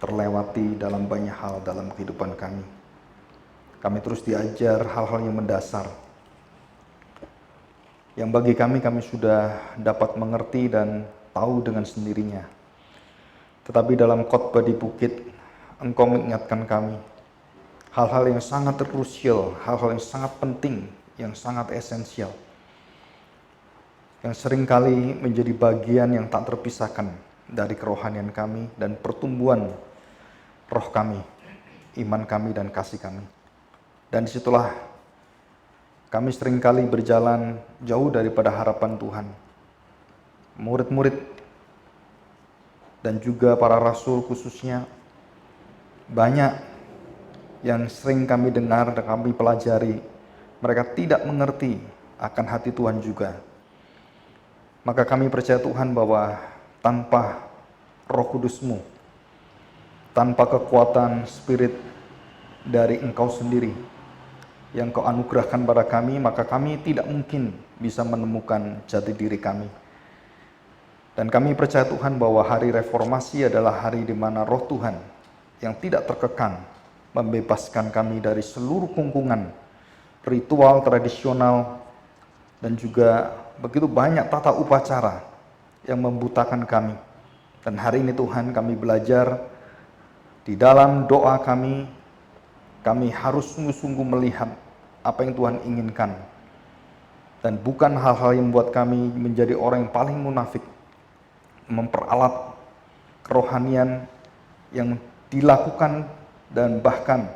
terlewati dalam banyak hal dalam kehidupan kami. Kami terus diajar hal-hal yang mendasar, yang bagi kami sudah dapat mengerti dan tahu dengan sendirinya. Tetapi dalam khotbah di bukit, Engkau mengingatkan kami hal-hal yang sangat krusial, hal-hal yang sangat penting, yang sangat esensial, yang seringkali menjadi bagian yang tak terpisahkan dari kerohanian kami dan pertumbuhan roh kami, iman kami dan kasih kami. Dan disitulah kami seringkali berjalan jauh daripada harapan Tuhan. Murid-murid dan juga para rasul khususnya, banyak yang sering kami dengar dan kami pelajari, mereka tidak mengerti akan hati Tuhan juga. Maka kami percaya Tuhan bahwa tanpa Roh Kudus-Mu, tanpa kekuatan Spirit dari Engkau sendiri yang Kau anugerahkan pada kami, maka kami tidak mungkin bisa menemukan jati diri kami. Dan kami percaya Tuhan bahwa hari reformasi adalah hari di mana Roh Tuhan yang tidak terkekang membebaskan kami dari seluruh kungkungan ritual tradisional dan juga begitu banyak tata upacara yang membutakan kami. Dan hari ini Tuhan, kami belajar di dalam doa kami harus sungguh-sungguh melihat apa yang Tuhan inginkan. Dan bukan hal-hal yang membuat kami menjadi orang yang paling munafik, memperalat kerohanian yang dilakukan dan bahkan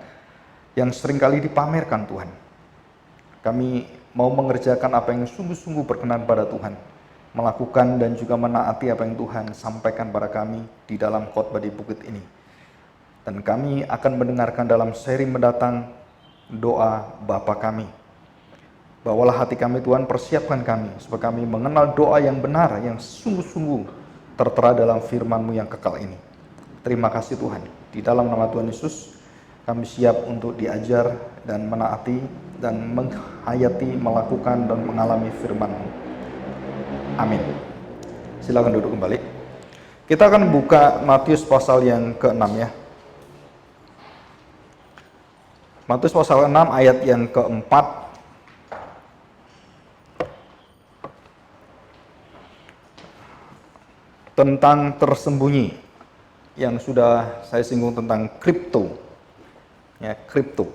yang seringkali dipamerkan Tuhan. Kami mau mengerjakan apa yang sungguh-sungguh berkenan pada Tuhan, melakukan dan juga menaati apa yang Tuhan sampaikan pada kami di dalam khotbah di bukit ini. Dan kami akan mendengarkan dalam seri mendatang doa Bapa kami. Bawalah hati kami Tuhan, persiapkan kami supaya kami mengenal doa yang benar, yang sungguh-sungguh tertera dalam firman-Mu yang kekal ini. Terima kasih Tuhan. Di dalam nama Tuhan Yesus, kami siap untuk diajar dan menaati dan menghayati, melakukan dan mengalami firman-Mu. Amin. Silakan duduk kembali. Kita akan buka Matius pasal yang ke-6 ya. Matius pasal 6 ayat yang ke-4. Tentang tersembunyi, yang sudah saya singgung tentang kripto. Ya, kripto.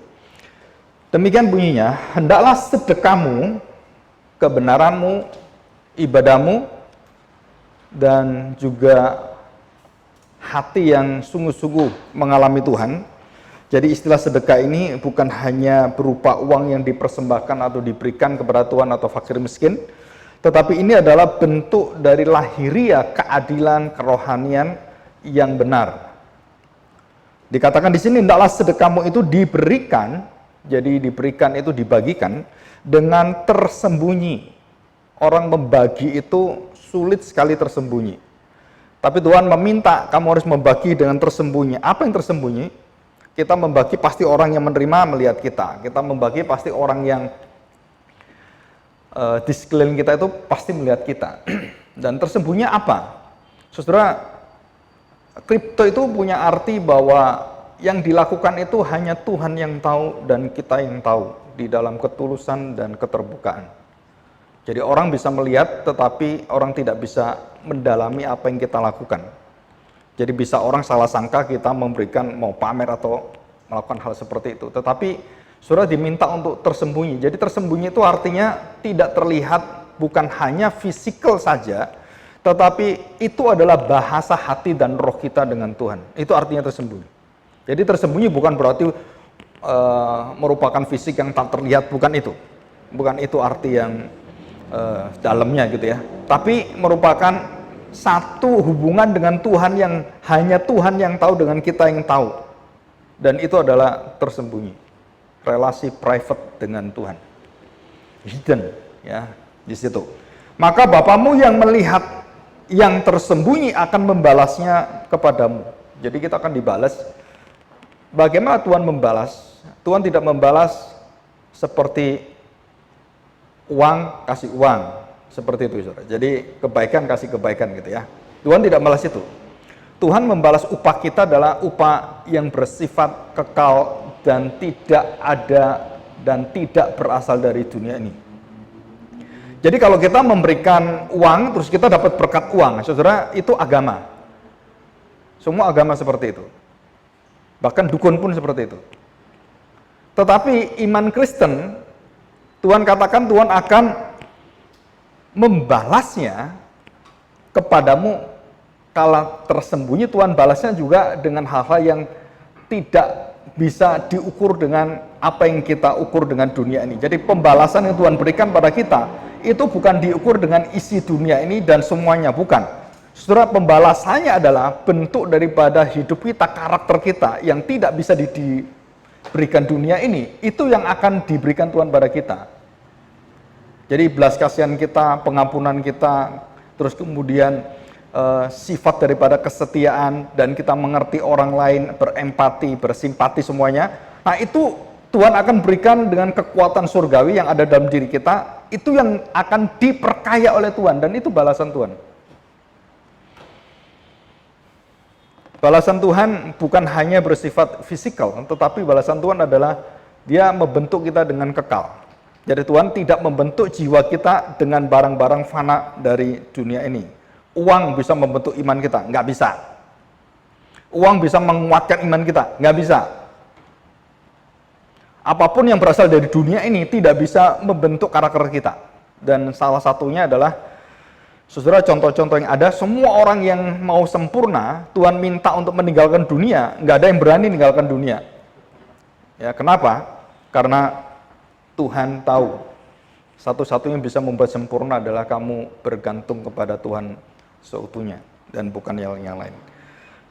Demikian bunyinya, hendaklah sedekahmu, kebenaranmu, ibadahmu, dan juga hati yang sungguh-sungguh mengalami Tuhan. Jadi istilah sedekah ini bukan hanya berupa uang yang dipersembahkan atau diberikan kepada Tuhan atau fakir miskin, tetapi ini adalah bentuk dari lahiriah keadilan kerohanian yang benar. Dikatakan di sini, hendaklah sedekahmu itu diberikan, jadi diberikan itu dibagikan dengan tersembunyi. Orang membagi itu sulit sekali tersembunyi. Tapi Tuhan meminta kamu harus membagi dengan tersembunyi. Apa yang tersembunyi? Kita membagi pasti orang yang menerima melihat kita. Kita membagi pasti orang yang di sekeliling kita itu pasti melihat kita. Dan tersembunyi apa? Saudara, kripto itu punya arti bahwa yang dilakukan itu hanya Tuhan yang tahu dan kita yang tahu di dalam ketulusan dan keterbukaan. Jadi orang bisa melihat tetapi orang tidak bisa mendalami apa yang kita lakukan. Jadi bisa orang salah sangka kita memberikan, mau pamer atau melakukan hal seperti itu. Tetapi saudara diminta untuk tersembunyi. Jadi tersembunyi itu artinya tidak terlihat, bukan hanya fisikal saja, tetapi itu adalah bahasa hati dan roh kita dengan Tuhan. Itu artinya tersembunyi. Jadi tersembunyi bukan berarti merupakan fisik yang tak terlihat, bukan itu. Bukan itu arti yang dalamnya gitu ya. Tapi merupakan satu hubungan dengan Tuhan yang hanya Tuhan yang tahu dengan kita yang tahu. Dan itu adalah tersembunyi. Relasi private dengan Tuhan. Hidden ya di situ. Maka Bapamu yang melihat yang tersembunyi akan membalasnya kepadamu. Jadi kita akan dibalas. Bagaimana Tuhan membalas? Tuhan tidak membalas seperti uang kasih uang, seperti itu saudara. Jadi kebaikan kasih kebaikan gitu ya. Tuhan tidak membalas itu. Tuhan membalas upah kita adalah upah yang bersifat kekal dan tidak ada dan tidak berasal dari dunia ini. Jadi kalau kita memberikan uang, terus kita dapat berkat uang, saudara, itu agama. Semua agama seperti itu. Bahkan dukun pun seperti itu. Tetapi iman Kristen, Tuhan katakan Tuhan akan membalasnya kepadamu. Kalau tersembunyi, Tuhan balasnya juga dengan hal-hal yang tidak bisa diukur dengan apa yang kita ukur dengan dunia ini. Jadi pembalasan yang Tuhan berikan pada kita, itu bukan diukur dengan isi dunia ini dan semuanya, bukan. Saudara, pembalasannya adalah bentuk daripada hidup kita, karakter kita yang tidak bisa diberikan dunia ini, itu yang akan diberikan Tuhan pada kita. Jadi belas kasihan kita, pengampunan kita, terus kemudian sifat daripada kesetiaan, dan kita mengerti orang lain, berempati, bersimpati semuanya. Nah itu Tuhan akan berikan dengan kekuatan surgawi yang ada dalam diri kita, itu yang akan diperkaya oleh Tuhan, dan itu balasan Tuhan. Balasan Tuhan bukan hanya bersifat fisikal, tetapi balasan Tuhan adalah Dia membentuk kita dengan kekal. Jadi Tuhan tidak membentuk jiwa kita dengan barang-barang fana dari dunia ini. Uang bisa membentuk iman kita? Nggak bisa. Uang bisa menguatkan iman kita? Nggak bisa. Apapun yang berasal dari dunia ini tidak bisa membentuk karakter kita. Dan salah satunya adalah, saudara, contoh-contoh yang ada, semua orang yang mau sempurna, Tuhan minta untuk meninggalkan dunia, nggak ada yang berani meninggalkan dunia. Ya, kenapa? Karena Tuhan tahu, satu-satunya yang bisa membuat sempurna adalah kamu bergantung kepada Tuhan seutuhnya, dan bukan yang lain.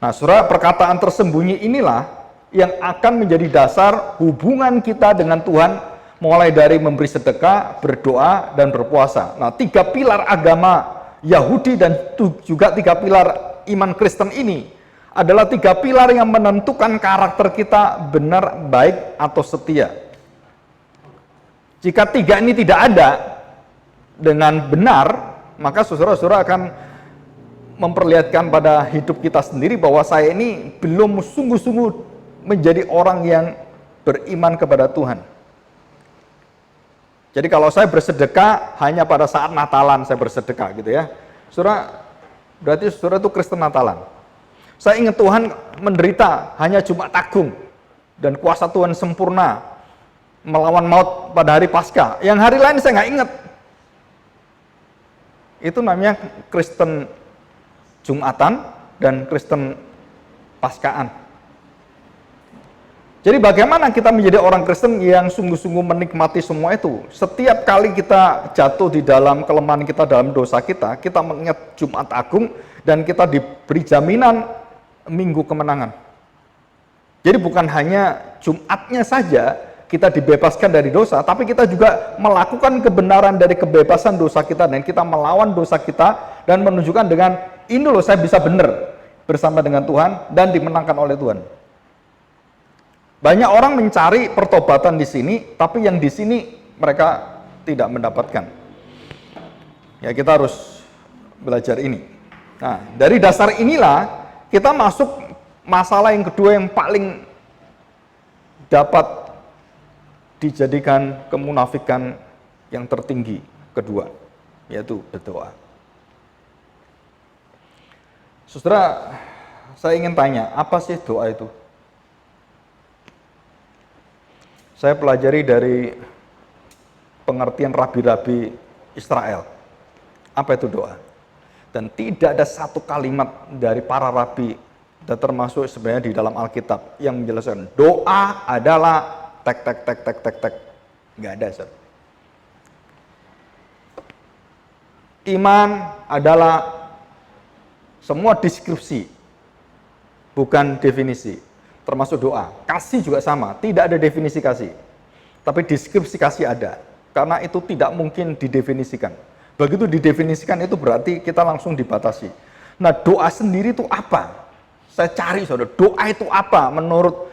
Nah, saudara, perkataan tersembunyi inilah yang akan menjadi dasar hubungan kita dengan Tuhan, mulai dari memberi sedekah, berdoa, dan berpuasa. Nah, 3 pilar agama Yahudi dan juga 3 pilar iman Kristen ini adalah 3 pilar yang menentukan karakter kita benar, baik, atau setia. Jika 3 ini tidak ada dengan benar, maka saudara-saudara akan memperlihatkan pada hidup kita sendiri bahwa saya ini belum sungguh-sungguh menjadi orang yang beriman kepada Tuhan. Jadi kalau saya bersedekah hanya pada saat Natalan saya bersedekah gitu ya, saudara, berarti saudara itu Kristen Natalan. Saya ingat Tuhan menderita hanya Jumat Agung, dan kuasa Tuhan sempurna melawan maut pada hari Paskah. Yang hari lain saya nggak ingat. Itu namanya Kristen Jumatan dan Kristen Paskaan. Jadi bagaimana kita menjadi orang Kristen yang sungguh-sungguh menikmati semua itu? Setiap kali kita jatuh di dalam kelemahan kita, dalam dosa kita mengingat Jumat Agung, dan kita diberi jaminan Minggu Kemenangan. Jadi bukan hanya Jumatnya saja kita dibebaskan dari dosa, tapi kita juga melakukan kebenaran dari kebebasan dosa kita, dan kita melawan dosa kita, dan menunjukkan dengan, ini loh saya bisa benar bersama dengan Tuhan, dan dimenangkan oleh Tuhan. Banyak orang mencari pertobatan di sini, tapi yang di sini mereka tidak mendapatkan. Ya, kita harus belajar ini. Nah, dari dasar inilah kita masuk masalah yang kedua yang paling dapat dijadikan kemunafikan yang tertinggi kedua, yaitu berdoa. Saudara, saya ingin tanya, apa sih doa itu? Saya pelajari dari pengertian rabi-rabi Israel. Apa itu doa? Dan tidak ada satu kalimat dari para rabi, dan termasuk sebenarnya di dalam Alkitab, yang menjelaskan doa adalah tek. Nggak ada, Sir. Iman adalah semua deskripsi, bukan definisi. Termasuk doa. Kasih juga sama, tidak ada definisi kasih. Tapi deskripsi kasih ada. Karena itu tidak mungkin didefinisikan. Begitu didefinisikan itu berarti kita langsung dibatasi. Nah, doa sendiri itu apa? Saya cari, saudara, doa itu apa menurut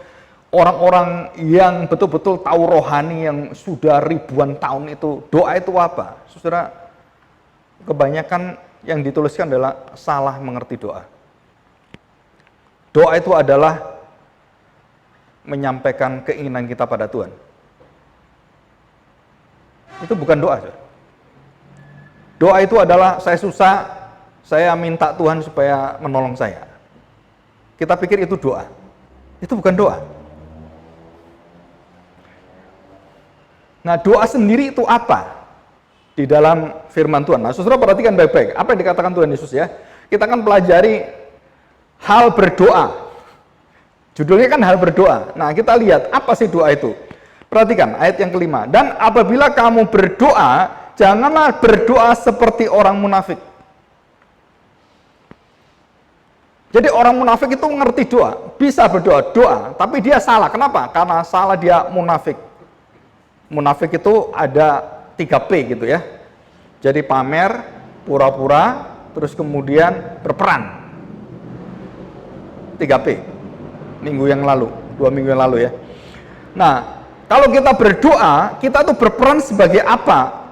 orang-orang yang betul-betul tahu rohani, yang sudah ribuan tahun itu. Doa itu apa? Saudara, kebanyakan yang dituliskan adalah salah mengerti doa. Doa itu adalah menyampaikan keinginan kita pada Tuhan. Itu bukan doa. Doa itu adalah saya susah, saya minta Tuhan supaya menolong saya. Kita pikir itu doa. Itu bukan doa. Nah, doa sendiri itu apa? Di dalam firman Tuhan. Nah, saudara perhatikan baik-baik. Apa yang dikatakan Tuhan Yesus ya? Kita akan pelajari hal berdoa. Judulnya kan hal berdoa. Nah, kita lihat apa sih doa itu. Perhatikan ayat yang kelima. Dan apabila kamu berdoa, janganlah berdoa seperti orang munafik. Jadi orang munafik itu ngerti doa, bisa berdoa, tapi dia salah. Kenapa? Karena salah dia munafik. Munafik itu ada 3P gitu ya. Jadi pamer, pura-pura, terus kemudian berperan. 3P. Minggu yang lalu, 2 minggu yang lalu ya. Nah, kalau kita berdoa, kita tuh berperan sebagai apa?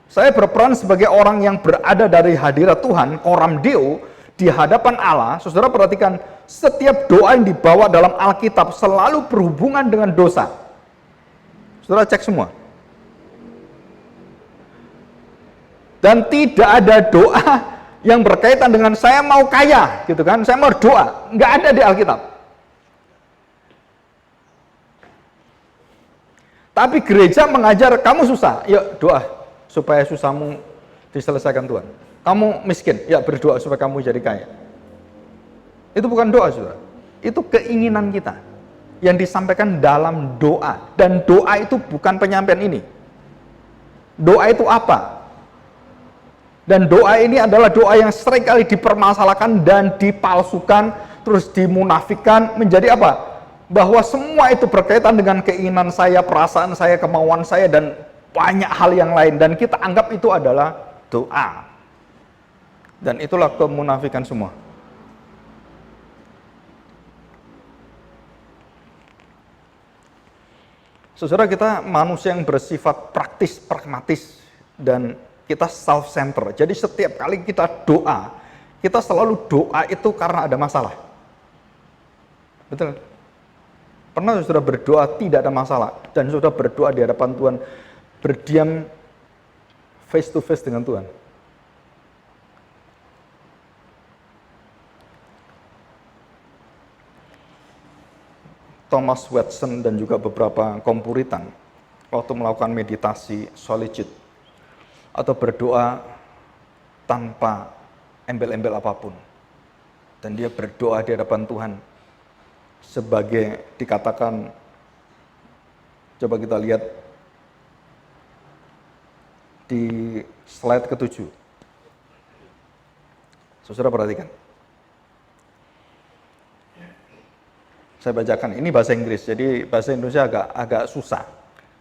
Saya berperan sebagai orang yang berada dari hadirat Tuhan, coram Deo, di hadapan Allah. Saudara perhatikan, setiap doa yang dibawa dalam Alkitab selalu berhubungan dengan dosa. Saudara cek semua. Dan tidak ada doa yang berkaitan dengan saya mau kaya, gitu kan? Saya mau doa, nggak ada di Alkitab. Tapi gereja mengajar kamu susah, yuk doa supaya susahmu diselesaikan Tuhan. Kamu miskin, ya berdoa supaya kamu jadi kaya. Itu bukan doa, saudara. Itu keinginan kita yang disampaikan dalam doa. Dan doa itu bukan penyampaian ini. Doa itu apa? Dan doa ini adalah doa yang seringkali dipermasalahkan dan dipalsukan, terus dimunafikan menjadi apa? Bahwa semua itu berkaitan dengan keinginan saya, perasaan saya, kemauan saya, dan banyak hal yang lain. Dan kita anggap itu adalah doa. Dan itulah kemunafikan semua. Saudara, kita manusia yang bersifat praktis, pragmatis, dan kita self-centered. Jadi setiap kali kita doa, kita selalu doa itu karena ada masalah. Betul? Pernah saudara berdoa tidak ada masalah, dan saudara berdoa di hadapan Tuhan, berdiam face to face dengan Tuhan. Thomas Watson dan juga beberapa kompuritan waktu melakukan meditasi solitude atau berdoa tanpa embel-embel apapun, dan dia berdoa di hadapan Tuhan sebagai dikatakan, coba kita lihat di slide ke-7. Saudara perhatikan. Saya bacakan, ini bahasa Inggris, jadi bahasa Indonesia agak susah.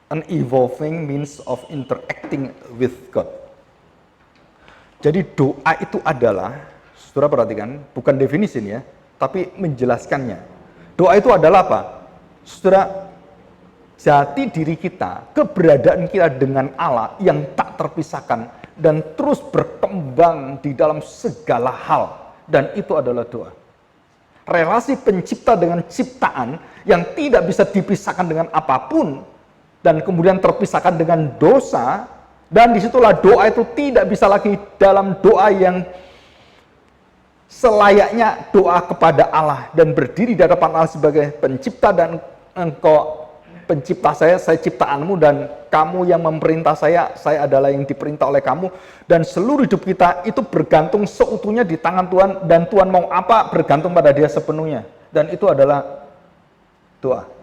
An evolving means of interacting with God. Jadi doa itu adalah, saudara perhatikan, bukan definisi ya, tapi menjelaskannya. Doa itu adalah apa? Saudara, jati diri kita, keberadaan kita dengan Allah yang tak terpisahkan dan terus berkembang di dalam segala hal, dan itu adalah doa. Relasi pencipta dengan ciptaan yang tidak bisa dipisahkan dengan apapun, dan kemudian terpisahkan dengan dosa, dan disitulah doa itu tidak bisa lagi dalam doa yang selayaknya doa kepada Allah dan berdiri di hadapan Allah sebagai pencipta, dan engkau pencipta saya ciptaanmu, dan kamu yang memerintah saya adalah yang diperintah oleh kamu, dan seluruh hidup kita itu bergantung seutuhnya di tangan Tuhan, dan Tuhan mau apa bergantung pada Dia sepenuhnya, dan itu adalah doa.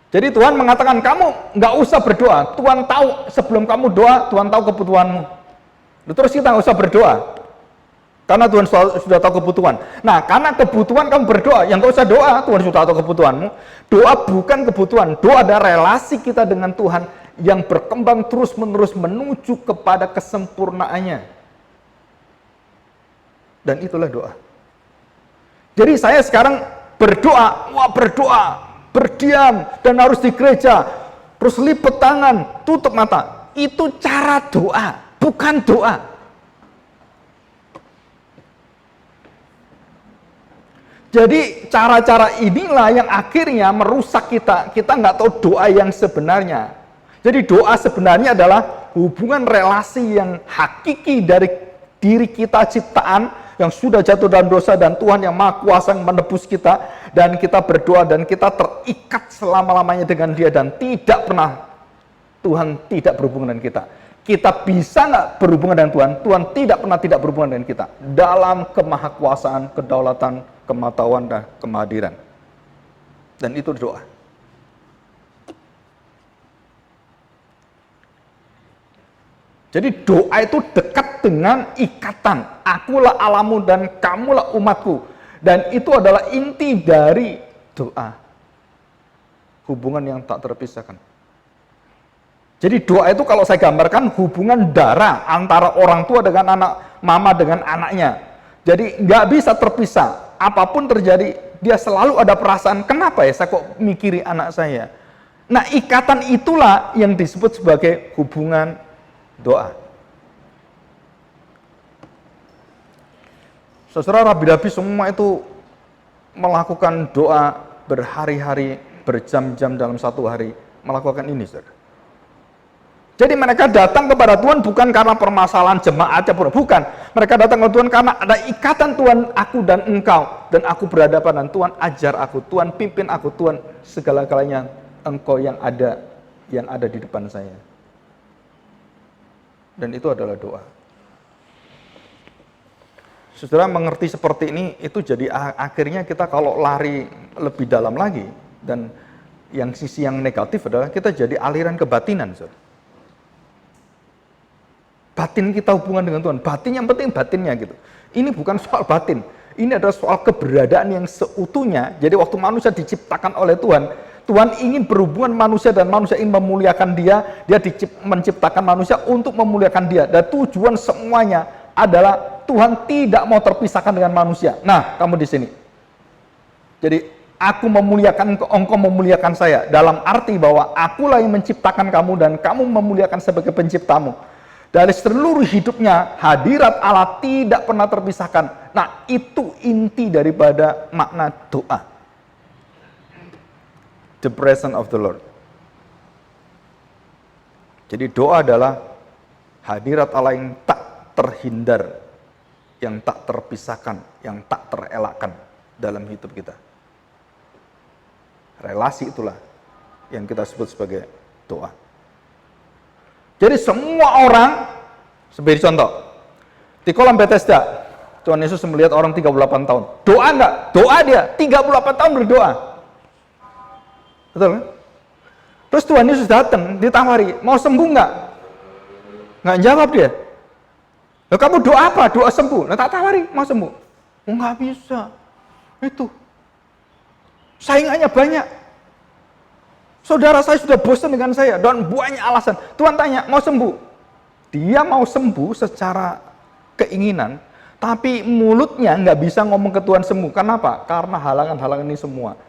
Jadi Tuhan mengatakan kamu nggak usah berdoa, Tuhan tahu sebelum kamu doa, Tuhan tahu kebutuhanmu. Terus kita nggak usah berdoa, karena Tuhan sudah tahu kebutuhan. Nah, karena kebutuhan kamu berdoa, yang nggak usah doa, Tuhan sudah tahu kebutuhanmu. Doa bukan kebutuhan, doa adalah relasi kita dengan Tuhan yang berkembang terus-menerus menuju kepada kesempurnaannya. Dan itulah doa. Jadi saya sekarang berdoa, berdiam, dan harus di gereja, terus lipat tangan, tutup mata. Itu cara doa, bukan doa. Jadi cara-cara inilah yang akhirnya merusak kita. Kita nggak tahu doa yang sebenarnya. Jadi doa sebenarnya adalah hubungan relasi yang hakiki dari diri kita ciptaan yang sudah jatuh dalam dosa dan Tuhan yang Maha Kuasa yang menebus kita, dan kita berdoa dan kita terikat selama-lamanya dengan Dia, dan tidak pernah Tuhan tidak berhubungan dengan kita. Kita bisa nggak berhubungan dengan Tuhan? Tuhan tidak pernah tidak berhubungan dengan kita dalam kemahakuasaan, kedaulatan, kematahuan, dan kemahadiran. Dan itu doa. Jadi doa itu dekat dengan ikatan. Akulah Allahmu dan kamulah umatku. Dan itu adalah inti dari doa. Hubungan yang tak terpisahkan. Jadi doa itu kalau saya gambarkan hubungan darah antara orang tua dengan anak, mama dengan anaknya. Jadi nggak bisa terpisah. Apapun terjadi, dia selalu ada perasaan, kenapa ya saya kok mikiri anak saya. Nah, ikatan itulah yang disebut sebagai hubungan doa. Saudara, rabi-rabi semua itu melakukan doa berhari-hari, berjam-jam dalam satu hari, melakukan ini, saudara. Jadi mereka datang kepada Tuhan bukan karena permasalahan jemaatnya, bukan. Mereka datang ke Tuhan karena ada ikatan Tuhan, aku dan engkau, dan aku berhadapan dengan Tuhan, ajar aku, Tuhan pimpin aku, Tuhan segala-galanya engkau yang ada di depan saya. Dan itu adalah doa. Saudara mengerti seperti ini, itu jadi akhirnya kita kalau lari lebih dalam lagi, dan yang sisi yang negatif adalah kita jadi aliran kebatinan, saudara. Batin kita hubungan dengan Tuhan, batin yang penting batinnya gitu. Ini bukan soal batin, ini adalah soal keberadaan yang seutuhnya. Jadi waktu manusia diciptakan oleh Tuhan, Tuhan ingin berhubungan manusia dan manusia ingin memuliakan Dia. Dia menciptakan manusia untuk memuliakan Dia. Dan tujuan semuanya adalah Tuhan tidak mau terpisahkan dengan manusia. Nah, kamu di sini. Jadi aku memuliakan engkau memuliakan saya, dalam arti bahwa akulah yang menciptakan kamu dan kamu memuliakan sebagai penciptamu. Dari seluruh hidupnya, hadirat Allah tidak pernah terpisahkan. Nah, itu inti daripada makna doa. The presence of the Lord. Jadi doa adalah hadirat Allah yang tak terhindar, yang tak terpisahkan, yang tak terelakkan dalam hidup kita. Relasi itulah yang kita sebut sebagai doa. Jadi semua orang, sebagai contoh, di kolam Bethesda, Tuhan Yesus melihat orang 38 tahun. Doa enggak? Doa dia, 38 tahun berdoa. Betul kan? Terus Tuhan Yesus datang, ditawari, mau sembuh enggak? Enggak jawab dia. Loh, kamu doa apa? Doa sembuh. Nah, tak tawari, mau sembuh. Oh, enggak bisa. Itu. Saingannya banyak. Saudara saya sudah bosan dengan saya dan banyak alasan. Tuhan tanya, mau sembuh? Dia mau sembuh secara keinginan, tapi mulutnya nggak bisa ngomong ke Tuhan sembuh. Kenapa? Karena halangan-halangan ini semua.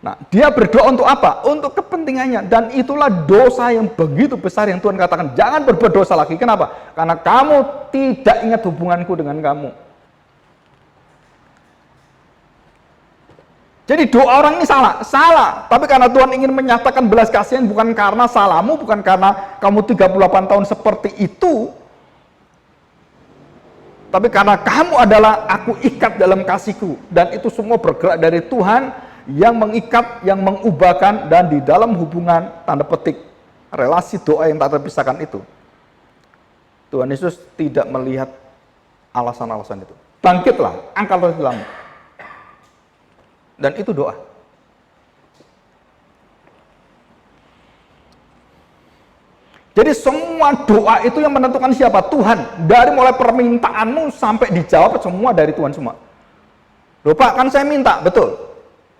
Nah, dia berdoa untuk apa? Untuk kepentingannya. Dan itulah dosa yang begitu besar yang Tuhan katakan, jangan berbuat dosa lagi. Kenapa? Karena kamu tidak ingat hubunganku dengan kamu. Jadi doa orang ini salah. Tapi karena Tuhan ingin menyatakan belas kasihan, bukan karena salahmu, bukan karena kamu 38 tahun seperti itu. Tapi karena kamu adalah aku ikat dalam kasihku. Dan itu semua bergerak dari Tuhan yang mengikat, yang mengubahkan, dan di dalam hubungan, tanda petik, relasi doa yang tak terpisahkan itu. Tuhan Yesus tidak melihat alasan-alasan itu. Bangkitlah, angkat rohimu. Dan itu doa. Jadi semua doa itu yang menentukan siapa? Tuhan. Dari mulai permintaanmu sampai dijawab semua dari Tuhan semua. Loh Pak, kan saya minta, betul.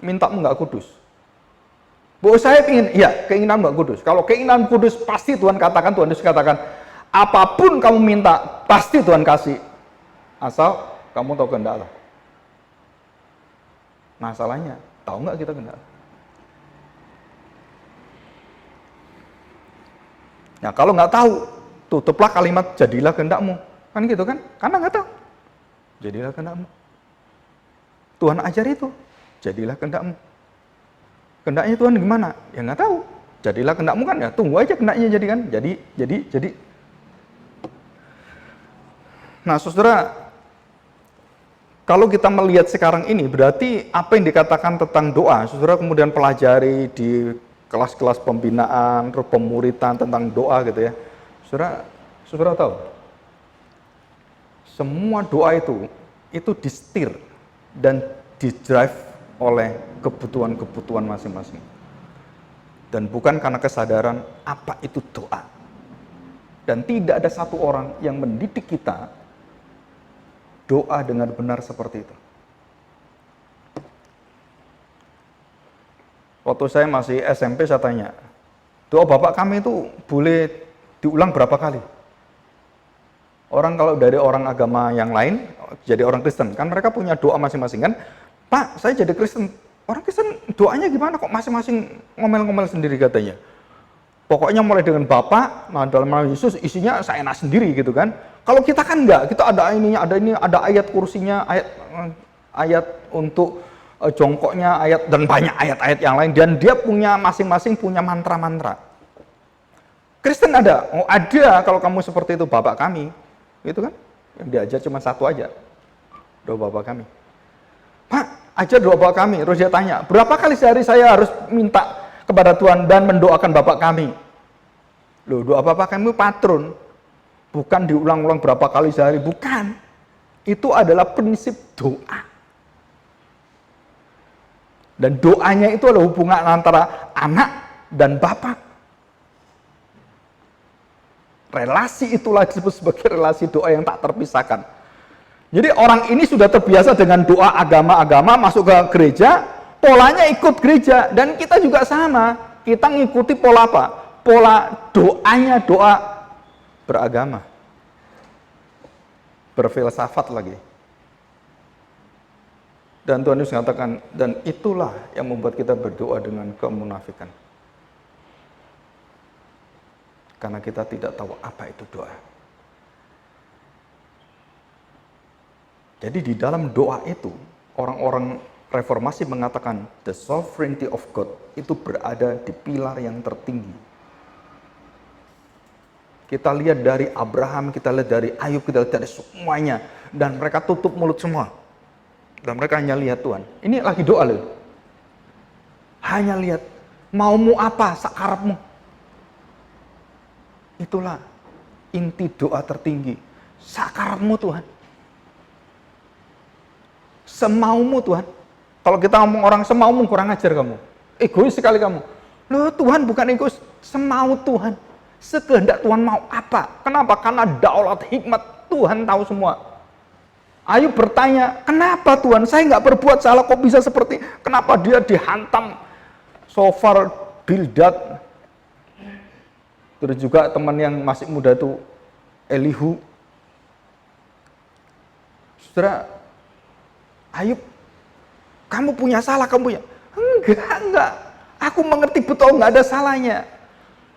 Mintamu nggak kudus. Bu, saya ingin, iya, keinginanmu nggak kudus. Kalau keinginan kudus, pasti Tuhan katakan, Tuhan Yesus katakan, apapun kamu minta, pasti Tuhan kasih. Asal kamu tahu kehendak Allah. Masalahnya, tahu nggak kita kehendak? Nah, kalau nggak tahu, tutuplah kalimat jadilah kehendakmu. Kan gitu kan? Karena nggak tahu. Jadilah kehendakmu. Tuhan ajar itu, jadilah kehendakmu. Kehendaknya Tuhan gimana? Ya nggak tahu. Jadilah kehendakmu kan, ya tunggu aja kehendaknya jadi kan. Jadi. Nah saudara, kalau kita melihat sekarang ini, berarti apa yang dikatakan tentang doa, saudara kemudian pelajari di kelas-kelas pembinaan, terus pemuritan tentang doa gitu ya. Saudara tahu, semua doa itu disetir dan didrive oleh kebutuhan-kebutuhan masing-masing. Dan bukan karena kesadaran apa itu doa. Dan tidak ada satu orang yang mendidik kita doa dengan benar seperti itu. Waktu saya masih SMP saya tanya, doa Bapak kami itu boleh diulang berapa kali? Orang kalau dari orang agama yang lain, jadi orang Kristen, kan mereka punya doa masing-masing kan? Pak, saya jadi Kristen. Orang Kristen doanya gimana kok masing-masing ngomel-ngomel sendiri katanya. Pokoknya mulai dengan Bapak, nah dalam nama Yesus isinya saya enak sendiri gitu kan. Kalau kita kan enggak, kita ada ininya, ada ayat kursinya, ayat untuk jongkoknya, ayat dan banyak ayat-ayat yang lain, dan dia punya masing-masing punya mantra-mantra. Kristen ada, oh ada kalau kamu seperti itu Bapak kami, gitu kan? Yang diajar cuma satu aja, doa Bapak kami. Pak, ajar doa Bapak kami. Terus dia tanya, berapa kali sehari saya harus minta kepada Tuhan dan mendoakan Bapak kami? Loh, doa Bapak kami patron, bukan diulang-ulang berapa kali sehari, bukan. Itu adalah prinsip doa. Dan doanya itu adalah hubungan antara anak dan Bapak. Relasi itulah disebut sebagai relasi doa yang tak terpisahkan. Jadi orang ini sudah terbiasa dengan doa agama-agama, masuk ke gereja, polanya ikut gereja, dan kita juga sama. Kita ngikuti pola apa? Pola doanya, doa beragama. Berfilsafat lagi. Dan Tuhan Yesus mengatakan, dan itulah yang membuat kita berdoa dengan kemunafikan. Karena kita tidak tahu apa itu doa. Jadi di dalam doa itu, orang-orang reformasi mengatakan the sovereignty of God itu berada di pilar yang tertinggi. Kita lihat dari Abraham, kita lihat dari Ayub, kita lihat dari semuanya. Dan mereka tutup mulut semua. Dan mereka hanya lihat Tuhan. Ini lagi doa loh. Hanya lihat, maumu apa, sakarepmu. Itulah inti doa tertinggi. Sakarepmu Tuhan. Semaumu Tuhan. Kalau kita ngomong orang semaumu, kurang ajar kamu. Egois sekali kamu. Loh Tuhan bukan egois, semau Tuhan. Sekehendak Tuhan mau apa? Kenapa? Karena daulat hikmat Tuhan tahu semua. Ayub bertanya, kenapa Tuhan? Saya nggak berbuat salah, kok bisa seperti? Kenapa dia dihantam Sofar, Bildad? Terus juga teman yang masih muda itu Elihu. Saudara, Ayub, kamu punya salah, kamu punya? Enggak. Aku mengerti betul, enggak ada salahnya.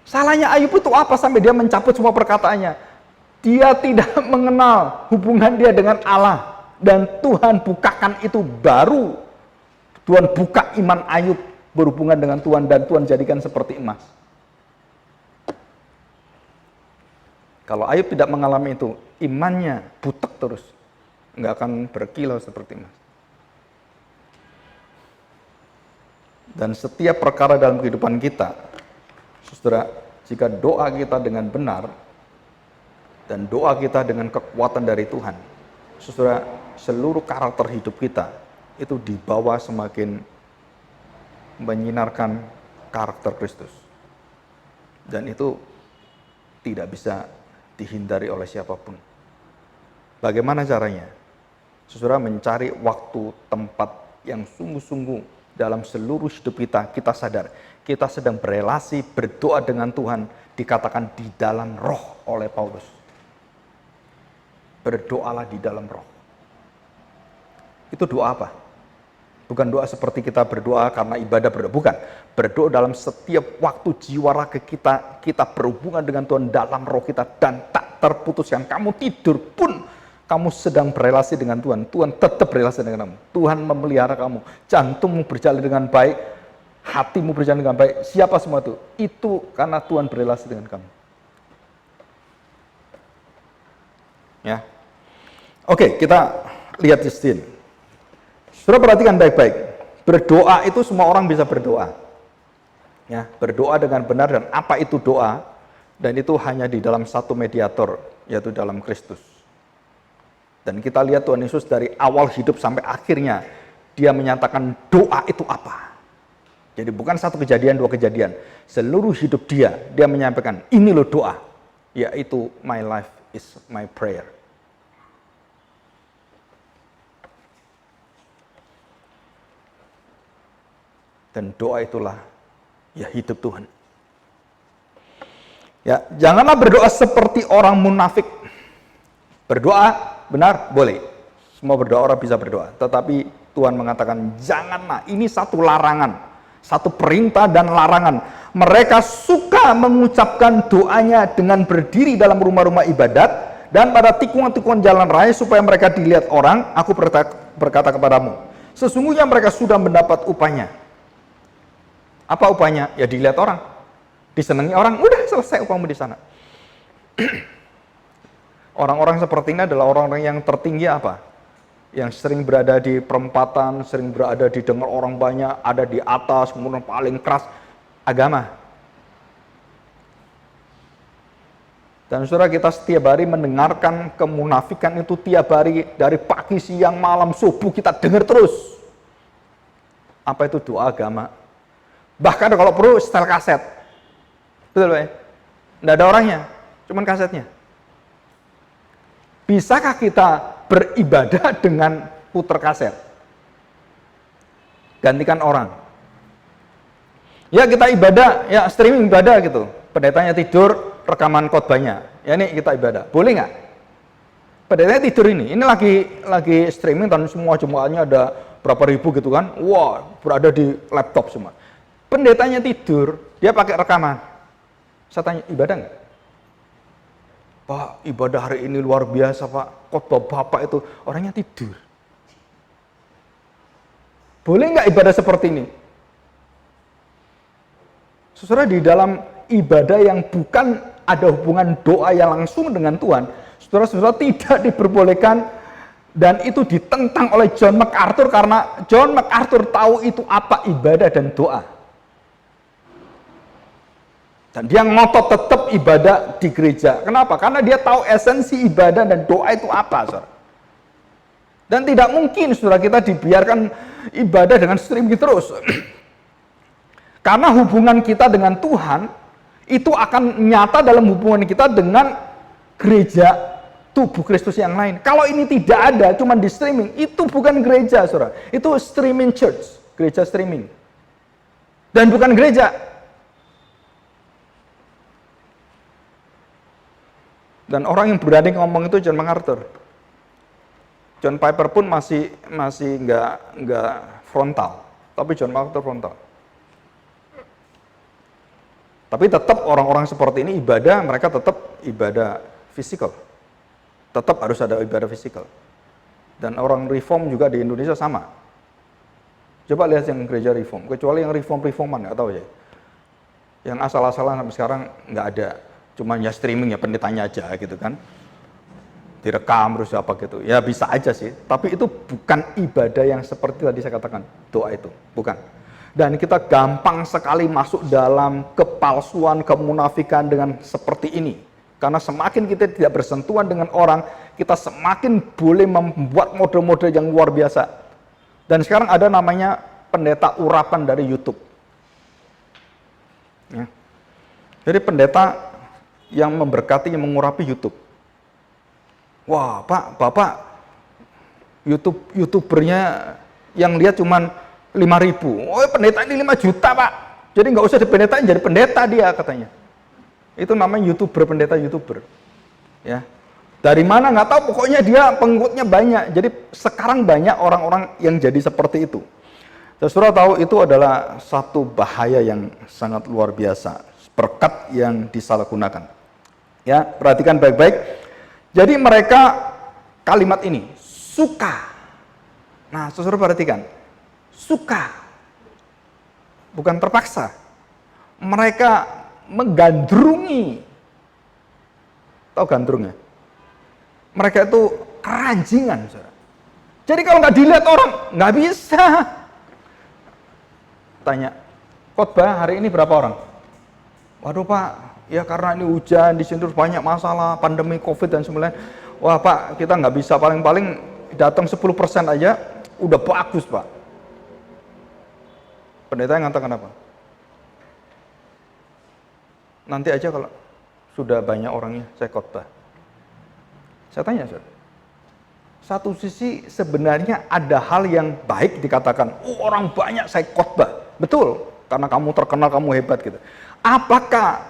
Salahnya Ayub itu apa sampai dia mencabut semua perkataannya? Dia tidak mengenal hubungan dia dengan Allah. Dan Tuhan bukakan itu baru. Tuhan buka iman Ayub berhubungan dengan Tuhan dan Tuhan jadikan seperti emas. Kalau Ayub tidak mengalami itu, imannya butek terus. Enggak akan berkilau seperti emas. Dan setiap perkara dalam kehidupan kita, saudara, jika doa kita dengan benar, dan doa kita dengan kekuatan dari Tuhan, saudara, seluruh karakter hidup kita, itu dibawa semakin menyinarkan karakter Kristus. Dan itu tidak bisa dihindari oleh siapapun. Bagaimana caranya? Saudara mencari waktu, tempat yang sungguh-sungguh dalam seluruh hidup kita sadar, kita sedang berelasi, berdoa dengan Tuhan, dikatakan di dalam roh oleh Paulus. Berdoalah di dalam roh. Itu doa apa? Bukan doa seperti kita berdoa karena ibadah berdoa, bukan. Berdoa dalam setiap waktu jiwa raga kita berhubungan dengan Tuhan dalam roh kita dan tak terputuskan. Kamu tidur pun Kamu sedang berelasi dengan Tuhan, Tuhan tetap berelasi dengan kamu. Tuhan memelihara kamu, jantungmu berjalan dengan baik, hatimu berjalan dengan baik. Siapa semua itu? Itu karena Tuhan berelasi dengan kamu. Ya. Oke, kita lihat di sini. Saudara perhatikan baik-baik. Berdoa itu semua orang bisa berdoa. Ya, berdoa dengan benar, dan apa itu doa? Dan itu hanya di dalam satu mediator, yaitu dalam Kristus. Dan kita lihat Tuhan Yesus dari awal hidup sampai akhirnya, dia menyatakan doa itu apa. Jadi bukan satu kejadian, dua kejadian. Seluruh hidup dia menyampaikan, ini loh doa. Yaitu, my life is my prayer. Dan doa itulah, ya hidup Tuhan. Ya, janganlah berdoa seperti orang munafik. Berdoa, benar, boleh. Semua berdoa orang bisa berdoa. Tetapi Tuhan mengatakan, janganlah, ini satu larangan. Satu perintah dan larangan. Mereka suka mengucapkan doanya dengan berdiri dalam rumah-rumah ibadat dan pada tikungan-tikungan jalan raya supaya mereka dilihat orang. Aku berkata kepadamu, sesungguhnya mereka sudah mendapat upahnya. Apa upahnya? Ya dilihat orang. Disenangi orang, udah selesai upahmu di sana. Orang-orang seperti ini adalah orang-orang yang tertinggi apa? Yang sering berada di perempatan, sering berada didengar orang banyak, ada di atas, kemudian paling keras, agama. Dan saudara, kita setiap hari mendengarkan kemunafikan itu tiap hari, dari pagi, siang, malam, subuh, kita dengar terus. Apa itu doa agama? Bahkan kalau perlu setel kaset. Betul ya? Nggak ada orangnya, cuman kasetnya. Bisakah kita beribadah dengan puter kaset? Gantikan orang. Ya kita ibadah, ya streaming ibadah gitu. Pendetanya tidur, rekaman khotbahnya. Ya ini kita ibadah. Boleh nggak? Pendetanya tidur ini lagi streaming dan semua jemaatnya ada berapa ribu gitu kan. Wah, berada di laptop semua. Pendetanya tidur, dia pakai rekaman. Saya tanya, ibadah nggak? Pak, ibadah hari ini luar biasa Pak. Khotbah Bapak itu orangnya tidur. Boleh nggak ibadah seperti ini? Saudara, di dalam ibadah yang bukan ada hubungan doa yang langsung dengan Tuhan, saudara-saudara tidak diperbolehkan, dan itu ditentang oleh John MacArthur karena John MacArthur tahu itu apa ibadah dan doa. Dan dia ngotot tetap ibadah di gereja. Kenapa? Karena dia tahu esensi ibadah dan doa itu apa, saudara. Dan tidak mungkin, saudara, kita dibiarkan ibadah dengan streaming terus. Karena hubungan kita dengan Tuhan, itu akan nyata dalam hubungan kita dengan gereja tubuh Kristus yang lain. Kalau ini tidak ada, cuma di streaming, itu bukan gereja, saudara. Itu streaming church, gereja streaming. Dan bukan gereja. Dan orang yang berani ngomong itu John MacArthur. John Piper pun masih nggak frontal, tapi John MacArthur frontal. Tapi tetap orang-orang seperti ini ibadah, mereka tetap ibadah fisikal. Tetap harus ada ibadah fisikal. Dan orang reform juga di Indonesia sama. Coba lihat yang gereja reform, kecuali yang reforman nggak tahu ya. Yang asal-asalan sampai sekarang nggak ada. Cuman ya streaming ya pendetanya aja gitu kan. Direkam terus apa gitu. Ya bisa aja sih, tapi itu bukan ibadah yang seperti tadi saya katakan, doa itu, bukan. Dan kita gampang sekali masuk dalam kepalsuan, kemunafikan dengan seperti ini. Karena semakin kita tidak bersentuhan dengan orang, kita semakin boleh membuat model-model yang luar biasa. Dan sekarang ada namanya pendeta urapan dari YouTube. Ya. Jadi pendeta yang memberkati, yang mengurapi YouTube. Wah, Pak, Bapak, YouTubernya yang lihat cuman 5.000. Oh, pendeta ini 5 juta, Pak. Jadi nggak usah dipendetain, jadi pendeta dia katanya. Itu namanya pendeta YouTuber. Ya. Dari mana nggak tahu, pokoknya dia pengikutnya banyak. Jadi sekarang banyak orang-orang yang jadi seperti itu. Saudara tahu itu adalah satu bahaya yang sangat luar biasa. Berkat yang disalahgunakan. Ya, perhatikan baik-baik. Jadi mereka kalimat ini, suka. Nah, saudara perhatikan, suka, bukan terpaksa. Mereka menggandrungi. Tahu gandrungnya? Mereka itu keranjingan, saudara. Jadi kalau nggak dilihat orang, nggak bisa. Tanya, khotbah hari ini berapa orang? Waduh Pak, ya karena ini hujan, di sini banyak masalah, pandemi COVID dan sebagainya. Wah Pak, kita nggak bisa, paling-paling datang 10% aja, udah bagus Pak. Pendeta yang ngatakan apa? Nanti aja kalau sudah banyak orangnya, saya khotbah. Saya tanya, saudara. Satu sisi sebenarnya ada hal yang baik dikatakan, orang banyak saya khotbah. Betul, karena kamu terkenal, kamu hebat gitu. Apakah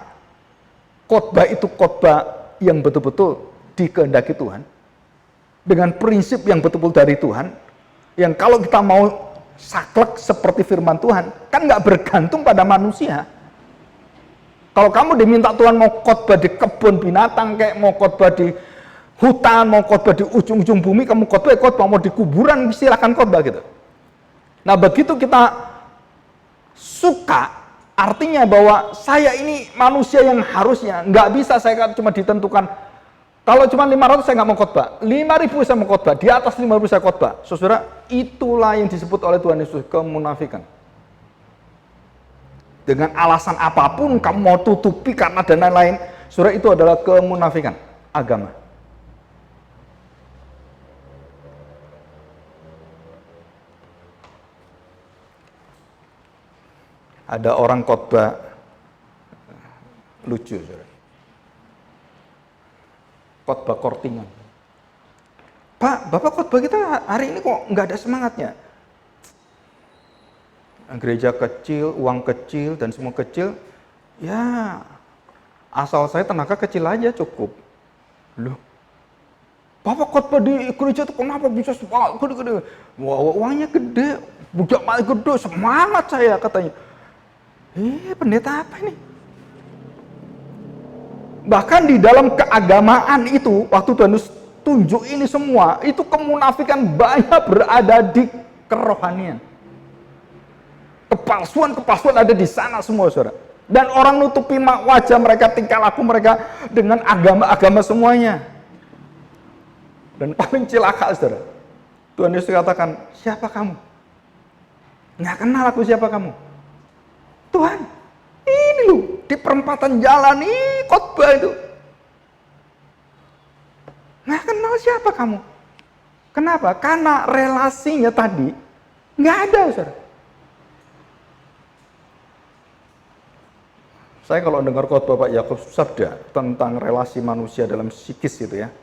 khotbah itu khotbah yang betul-betul dikehendaki Tuhan? Dengan prinsip yang betul-betul dari Tuhan? Yang kalau kita mau saklek seperti firman Tuhan, kan nggak bergantung pada manusia. Kalau kamu diminta Tuhan mau khotbah di kebun binatang, kayak mau khotbah di hutan, mau khotbah di ujung-ujung bumi, kamu khotbah, mau di kuburan, silakan khotbah gitu. Nah begitu kita suka, artinya bahwa saya ini manusia yang harusnya, nggak bisa saya cuma ditentukan, kalau cuma 500 saya nggak mau khotbah, 5.000 saya mau khotbah, di atas 5.000 saya khotbah. Saudara, itulah yang disebut oleh Tuhan Yesus, kemunafikan. Dengan alasan apapun kamu mau tutupi karena dan lain-lain, saudara, itu adalah kemunafikan agama. Ada orang khotbah lucu, saudara. Khotbah kortingan. Pak, Bapak khotbah kita hari ini kok nggak ada semangatnya? Gereja kecil, uang kecil, dan semua kecil, ya asal saya tenaga kecil aja cukup. Loh, Bapak khotbah di gereja itu kenapa bisa semangat gede-gede? Wah, uangnya gede, bujak malah gede, semangat saya katanya. Pendeta apa ini? Bahkan di dalam keagamaan itu, waktu Tuhan Yesus tunjuk ini semua, itu kemunafikan banyak berada di kerohanian. Kepalsuan ada di sana semua, saudara. Dan orang nutupi wajah mereka, tingkah laku mereka dengan agama-agama semuanya. Dan paling cilaka, saudara. Tuhan Yesus katakan, siapa kamu? Nggak kenal aku siapa kamu. Tuhan, ini loh, di perempatan jalan ini khotbah itu. Nggak kenal siapa kamu. Kenapa? Karena relasinya tadi nggak ada, saudara. Saya kalau dengar khotbah Pak Yakub Sabda tentang relasi manusia dalam psikis itu ya,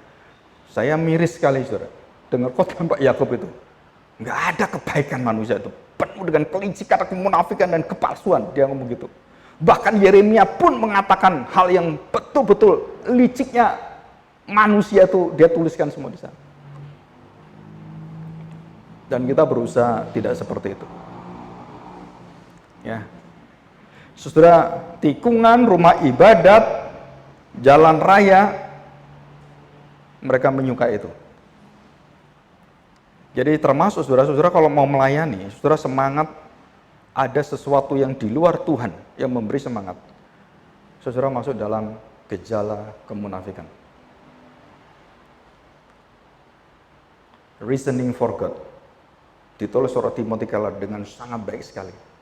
saya miris sekali, saudara. Dengar khotbah Pak Yakub itu, nggak ada kebaikan manusia itu, penuh dengan kelicikan, kemunafikan dan kepalsuan. Dia ngomong gitu. Bahkan Yeremia pun mengatakan hal yang betul-betul liciknya manusia itu dia tuliskan semua di sana. Dan kita berusaha tidak seperti itu. Ya. Saudara, tikungan, rumah ibadat, jalan raya, mereka menyukai itu. Jadi termasuk saudara-saudara kalau mau melayani, saudara semangat, ada sesuatu yang di luar Tuhan yang memberi semangat. Saudara masuk dalam gejala kemunafikan. Reasoning for God. Ditulis surat Timotius dengan sangat baik sekali.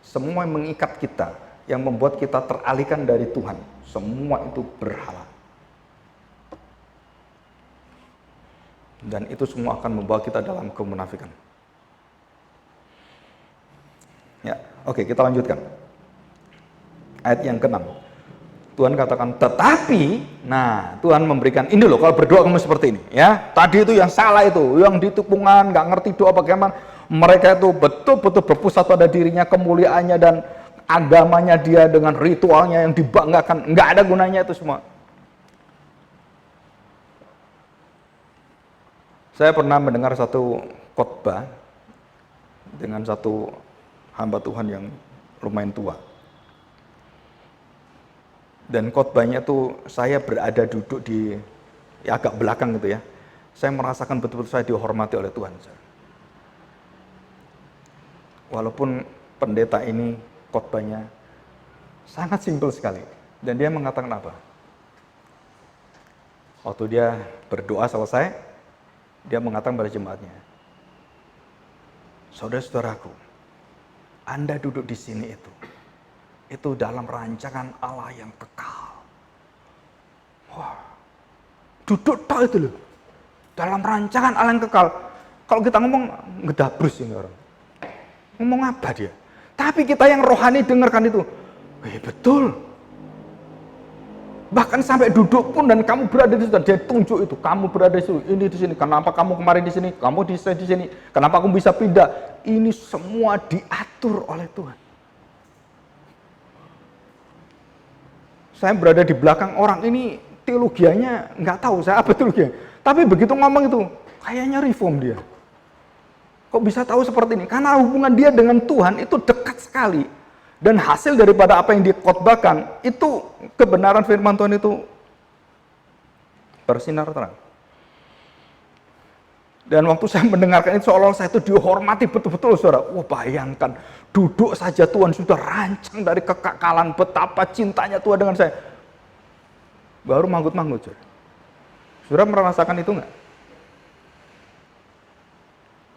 Semua yang mengikat kita, yang membuat kita teralihkan dari Tuhan, semua itu berhala. Dan itu semua akan membawa kita dalam kemunafikan. Ya, oke, kita lanjutkan. Ayat yang ke-6. Tuhan katakan, tetapi, nah, Tuhan memberikan, ini loh, kalau berdoa kamu seperti ini, ya. Tadi itu yang salah itu, yang ditipungan, nggak ngerti doa bagaimana. Mereka itu betul-betul berpusat pada dirinya, kemuliaannya dan agamanya dia dengan ritualnya yang dibanggakan, nggak ada gunanya itu semua. Saya pernah mendengar satu khotbah dengan satu hamba Tuhan yang lumayan tua. Dan khotbahnya tuh saya berada duduk di agak belakang gitu ya. saya merasakan betul-betul saya dihormati oleh Tuhan. Walaupun pendeta ini khotbahnya sangat simpel sekali. Dan dia mengatakan apa? Waktu dia berdoa selesai, dia mengatakan pada jemaatnya, saudara-saudaraku, Anda duduk di sini itu dalam rancangan Allah yang kekal. Wah, duduk tak itu loh, dalam rancangan Allah yang kekal. Kalau kita ngomong, ngedabrus ini orang. Ngomong apa dia? Tapi kita yang rohani dengarkan itu, betul. Bahkan sampai duduk pun dan kamu berada di situ, dia tunjuk itu, kamu berada di situ, ini di sini. Kenapa kamu kemarin di sini? Kamu di sini. Kenapa kamu bisa pindah? Ini semua diatur oleh Tuhan. Saya berada di belakang orang ini, teologianya nggak tahu saya apa teologianya. Tapi begitu ngomong itu, kayaknya reform dia. Kok bisa tahu seperti ini? Karena hubungan dia dengan Tuhan itu dekat sekali. Dan hasil daripada apa yang dikhotbahkan, itu kebenaran firman Tuhan itu bersinar terang. Dan waktu saya mendengarkan itu, seolah-olah saya itu dihormati betul-betul, saudara. Wah, bayangkan, duduk saja Tuhan sudah rancang dari kekekalan, betapa cintanya Tuhan dengan saya. Baru manggut-manggut, saudara. Saudara merasakan itu enggak?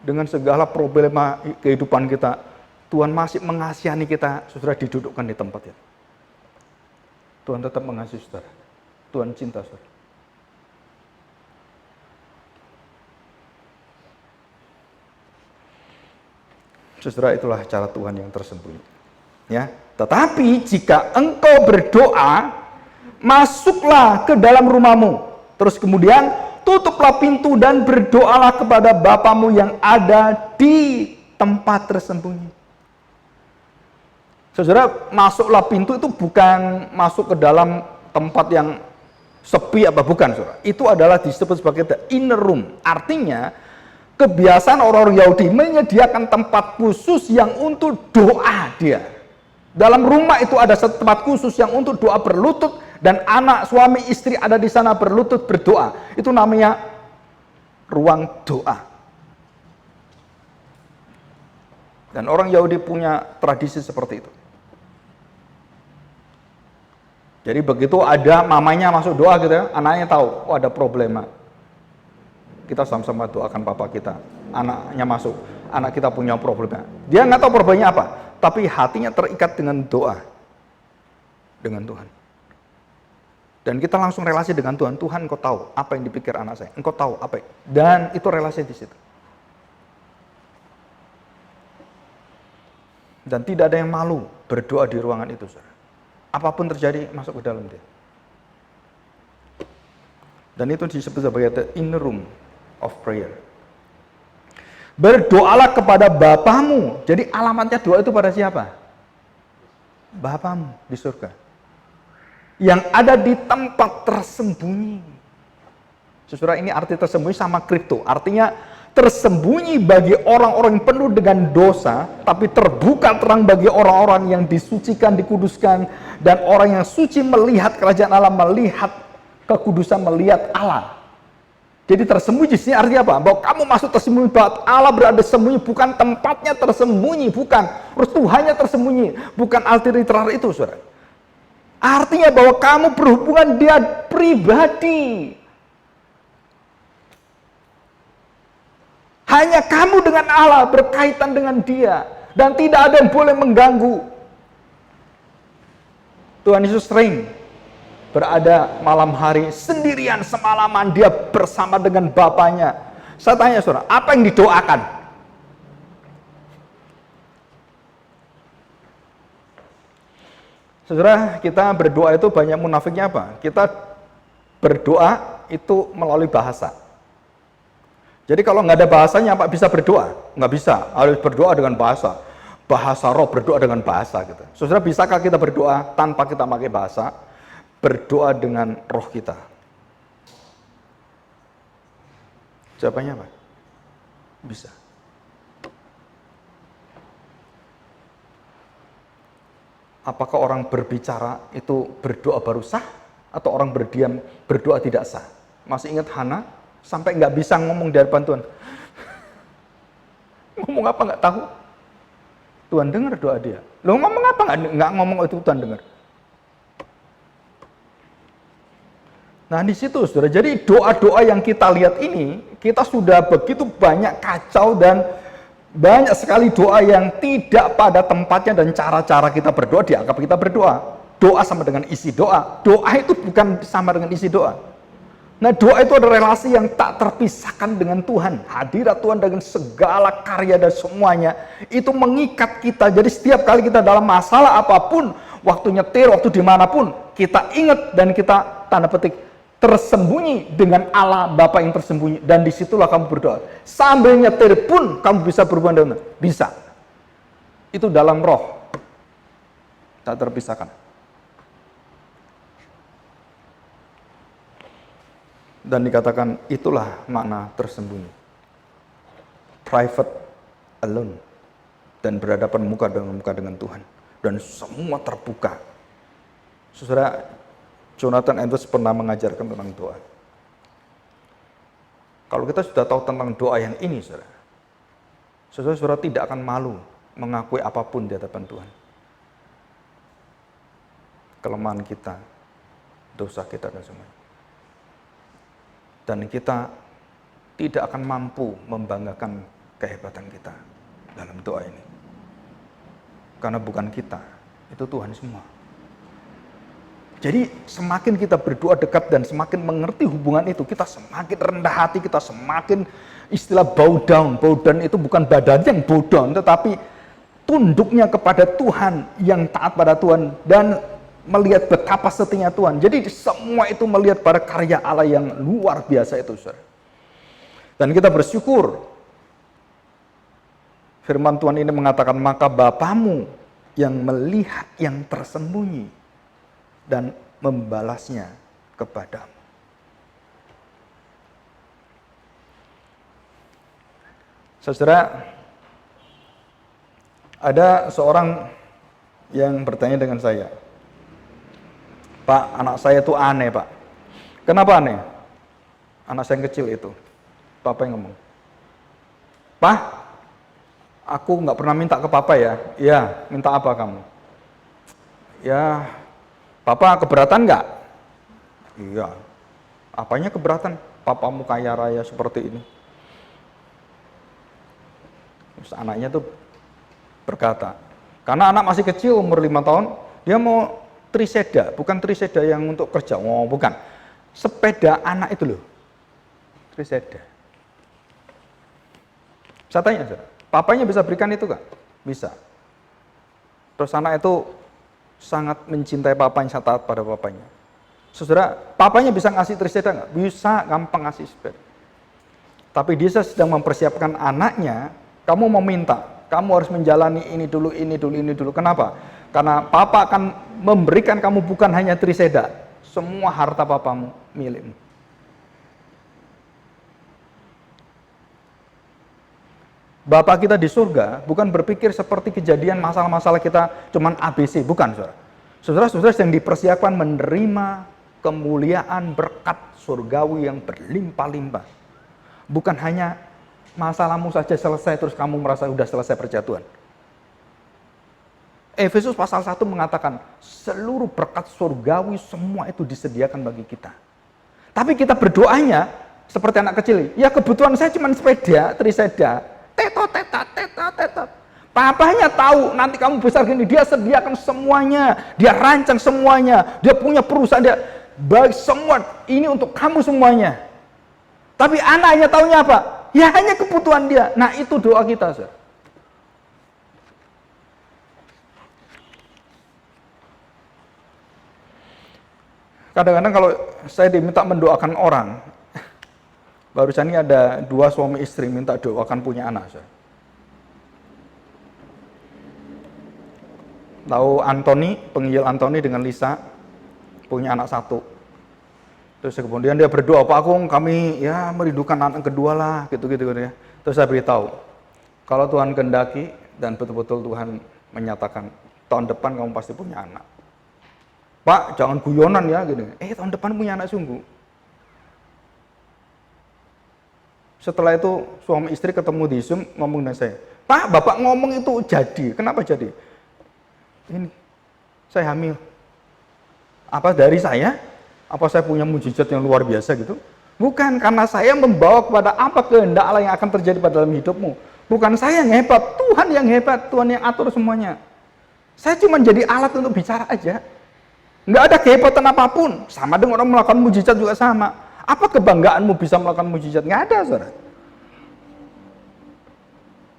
Dengan segala problema kehidupan kita, Tuhan masih mengasihani kita, saudara, didudukkan di tempat itu. Tuhan tetap mengasihi saudara. Tuhan cinta saudara. Saudara, itulah cara Tuhan yang tersembunyi. Ya, tetapi jika engkau berdoa, masuklah ke dalam rumahmu. Terus kemudian tutuplah pintu dan berdoalah kepada Bapamu yang ada di tempat tersembunyi. Saudara, masuklah pintu itu bukan masuk ke dalam tempat yang sepi apa bukan, saudara. Itu adalah disebut sebagai the inner room. Artinya, kebiasaan orang-orang Yahudi menyediakan tempat khusus yang untuk doa dia. Dalam rumah itu ada tempat khusus yang untuk doa berlutut, dan anak, suami, istri ada di sana berlutut berdoa. Itu namanya ruang doa. Dan orang Yahudi punya tradisi seperti itu. Jadi begitu ada mamanya masuk doa gitu ya, anaknya tahu, ada problema. Kita sama-sama doakan papa kita. Anaknya masuk, anak kita punya problema. Dia nggak tahu problemanya apa, tapi hatinya terikat dengan doa. Dengan Tuhan. Dan kita langsung relasi dengan Tuhan. Tuhan, engkau tahu apa yang dipikir anak saya. Engkau tahu apa. Dan itu relasi di situ. Dan tidak ada yang malu berdoa di ruangan itu, saudara. Apapun terjadi, masuk ke dalam dia. Dan itu disebut sebagai the inner room of prayer. Berdoalah kepada Bapamu. Jadi alamatnya doa itu pada siapa? Bapamu di surga. Yang ada di tempat tersembunyi. Saudara, ini arti tersembunyi sama kripto. Artinya tersembunyi bagi orang-orang yang penuh dengan dosa, tapi terbuka terang bagi orang-orang yang disucikan, dikuduskan, dan orang yang suci melihat kerajaan Allah, melihat kekudusan, melihat Allah. Jadi tersembunyi di sini artinya apa? Bahwa kamu masuk tersembunyi, bahwa Allah berada sembunyi, bukan tempatnya tersembunyi, bukan Tuhannya tersembunyi, bukan altar literar itu, saudara. Artinya bahwa kamu berhubungan dia pribadi. Hanya kamu dengan Allah berkaitan dengan dia. Dan tidak ada yang boleh mengganggu. Tuhan Yesus sering berada malam hari sendirian semalaman. Dia bersama dengan Bapanya. Saya tanya saudara, apa yang didoakan? Saudara, kita berdoa itu banyak munafiknya apa? Kita berdoa itu melalui bahasa. Jadi kalau nggak ada bahasanya, apa bisa berdoa? Nggak bisa, harus berdoa dengan bahasa. Bahasa roh, berdoa dengan bahasa gitu. Saudara, bisakah kita berdoa tanpa kita pakai bahasa? Berdoa dengan roh kita. Jawabannya apa? Bisa. Apakah orang berbicara itu berdoa baru sah? Atau orang berdiam berdoa tidak sah? Masih ingat Hana? sampai nggak bisa ngomong di hadapan Tuhan. Ngomong apa nggak tahu. Tuhan dengar doa dia. Lo ngomong apa nggak ngomong itu Tuhan dengar. Nah di situ saudara, jadi doa-doa yang kita lihat ini, kita sudah begitu banyak kacau dan banyak sekali doa yang tidak pada tempatnya dan cara-cara kita berdoa dianggap kita berdoa. Doa sama dengan isi doa. Doa itu bukan sama dengan isi doa. Nah doa itu ada relasi yang tak terpisahkan dengan Tuhan. Hadirat Tuhan dengan segala karya dan semuanya. Itu mengikat kita. Jadi setiap kali kita dalam masalah apapun, waktu nyetir, waktu dimanapun, kita ingat dan kita tanda petik tersembunyi dengan Allah Bapa yang tersembunyi, dan disitulah kamu berdoa. Sambil nyetir pun kamu bisa berhubungan dengan Tuhan. Bisa. Itu dalam roh. Tak terpisahkan. Dan dikatakan itulah makna tersembunyi. Private, alone. Dan berhadapan muka dengan Tuhan. Dan semua terbuka. Saudara, Jonathan Edwards pernah mengajarkan tentang doa. Kalau kita sudah tahu tentang doa yang ini, saudara tidak akan malu mengakui apapun di hadapan Tuhan. Kelemahan kita, dosa kita dan semuanya. Dan kita tidak akan mampu membanggakan kehebatan kita dalam doa ini. Karena bukan kita, itu Tuhan semua. Jadi semakin kita berdoa dekat dan semakin mengerti hubungan itu, kita semakin rendah hati, kita semakin istilah bow down. Bow down itu bukan badan yang bow down, tetapi tunduknya kepada Tuhan, yang taat pada Tuhan, dan melihat betapa setianya Tuhan. Jadi semua itu melihat pada karya Allah yang luar biasa itu, saudara. Dan kita bersyukur. Firman Tuhan ini mengatakan, maka Bapamu yang melihat yang tersembunyi dan membalasnya kepadamu. Saudara, ada seorang yang bertanya dengan saya, Pak, anak saya itu aneh, Pak. Kenapa aneh? Anak saya yang kecil itu. Papa yang ngomong, Pak, aku nggak pernah minta ke Papa ya. Iya, minta apa kamu? Ya, Papa keberatan nggak? Iya. Apanya keberatan? Papamu kaya raya seperti ini. Terus anaknya tuh berkata, karena anak masih kecil umur 5 tahun, dia mau triseda, bukan triseda yang untuk kerja, oh bukan. Sepeda anak itu loh, triseda. Saya tanya, papanya bisa berikan itu nggak? Bisa. Terus anak itu sangat mencintai papanya, taat pada papanya. Saudara, papanya bisa ngasih triseda nggak? Bisa, gampang ngasih sepeda. Tapi dia sedang mempersiapkan anaknya, kamu mau minta, kamu harus menjalani ini dulu, ini dulu, ini dulu. Kenapa? Karena papa akan memberikan kamu bukan hanya triseda, semua harta papamu milikmu. Bapak kita di surga bukan berpikir seperti kejadian masalah-masalah kita cuman ABC, bukan, saudara. Saudara-saudara yang dipersiapkan menerima kemuliaan berkat surgawi yang berlimpah-limpah. Bukan hanya masalahmu saja selesai terus kamu merasa sudah selesai percaya Tuhan. Efesus pasal 1 mengatakan seluruh berkat surgawi semua itu disediakan bagi kita. Tapi kita berdoanya seperti anak kecil, ya kebutuhan saya cuma sepeda, triseda, tetot. Papanya tahu nanti kamu besar gini, dia sediakan semuanya, dia rancang semuanya, dia punya perusahaan, dia baik semua ini untuk kamu semuanya. Tapi anaknya taunya apa? Ya hanya kebutuhan dia. Nah itu doa kita, saudara. Kadang-kadang kalau saya diminta mendoakan orang, barusan ini ada 2 suami istri minta doakan punya anak, saudara. Tahu Anthony, penginjil Anthony dengan Lisa, punya anak 1. Terus kemudian dia berdoa, Pak Agung, kami ya merindukan anak kedua lah, gitu-gitu ya. Terus saya beritahu, kalau Tuhan kehendaki dan betul-betul Tuhan menyatakan, tahun depan kamu pasti punya anak. Pak, jangan guyonan ya, gini. Tahun depan punya anak sungguh. Setelah itu suami istri ketemu di Zoom, ngomong dengan saya, Pak, Bapak ngomong itu jadi. Kenapa jadi? Ini, saya hamil. Apa dari saya? Apa saya punya mujizat yang luar biasa gitu? Bukan, karena saya membawa kepada apa kehendak Allah yang akan terjadi pada dalam hidupmu. Bukan saya yang hebat, Tuhan yang hebat, Tuhan yang atur semuanya. Saya cuma jadi alat untuk bicara aja. Nggak ada kehebatan apapun. Sama dengan orang melakukan mujizat juga sama. Apa kebanggaanmu bisa melakukan mujizat? Nggak ada, saudara.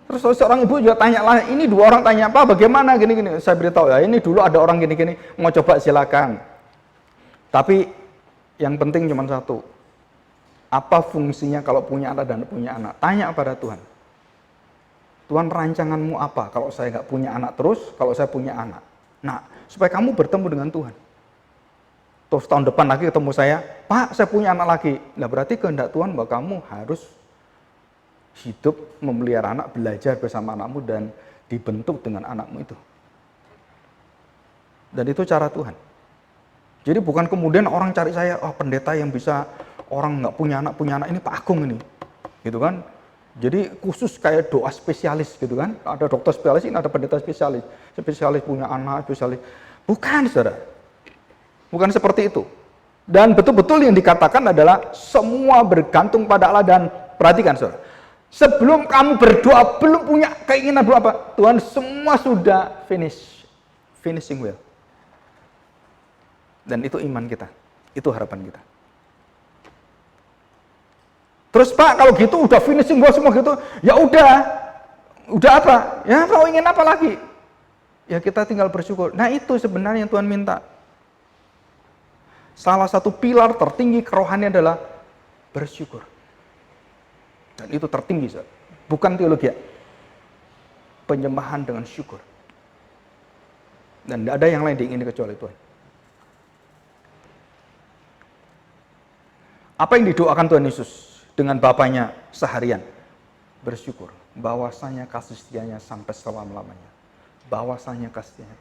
Terus seorang ibu juga tanya lah, ini dua orang tanya apa, bagaimana gini-gini. Saya beritahu ya, ini dulu ada orang gini-gini, mau coba silakan. Tapi yang penting cuma satu. Apa fungsinya kalau punya anak dan punya anak? Tanya kepada Tuhan. Tuhan, rancanganmu apa kalau saya nggak punya anak terus, kalau saya punya anak? Nah, supaya kamu bertemu dengan Tuhan. Terus tahun depan lagi ketemu saya, Pak, saya punya anak lagi. Nah, berarti kehendak Tuhan bahwa kamu harus hidup, memelihara anak, belajar bersama anakmu, dan dibentuk dengan anakmu itu. Dan itu cara Tuhan. Jadi bukan kemudian orang cari saya, oh pendeta yang bisa, orang nggak punya anak, ini Pak Agung ini. Gitu kan. Jadi khusus kayak doa spesialis gitu kan. Ada dokter spesialis, ini ada pendeta spesialis. Spesialis punya anak, spesialis. Bukan, saudara. Bukan seperti itu. Dan betul-betul yang dikatakan adalah semua bergantung pada Allah. Dan perhatikan, saudara. Sebelum kamu berdoa, belum punya keinginan doa apa? Tuhan, semua sudah finishing well. Dan itu iman kita. Itu harapan kita. Terus Pak, kalau gitu udah finishing well semua gitu, ya udah apa? Ya kau ingin apa lagi? Ya kita tinggal bersyukur. Nah itu sebenarnya yang Tuhan minta. Salah satu pilar tertinggi kerohanian adalah bersyukur. Dan itu tertinggi, bukan teologi. Penyembahan dengan syukur. Dan tidak ada yang lain diingini kecuali Tuhan. Apa yang didoakan Tuhan Yesus dengan Bapaknya seharian? Bersyukur. Bahwasanya kasih setianya sampai selama-lamanya. Bahwasanya kasih setianya.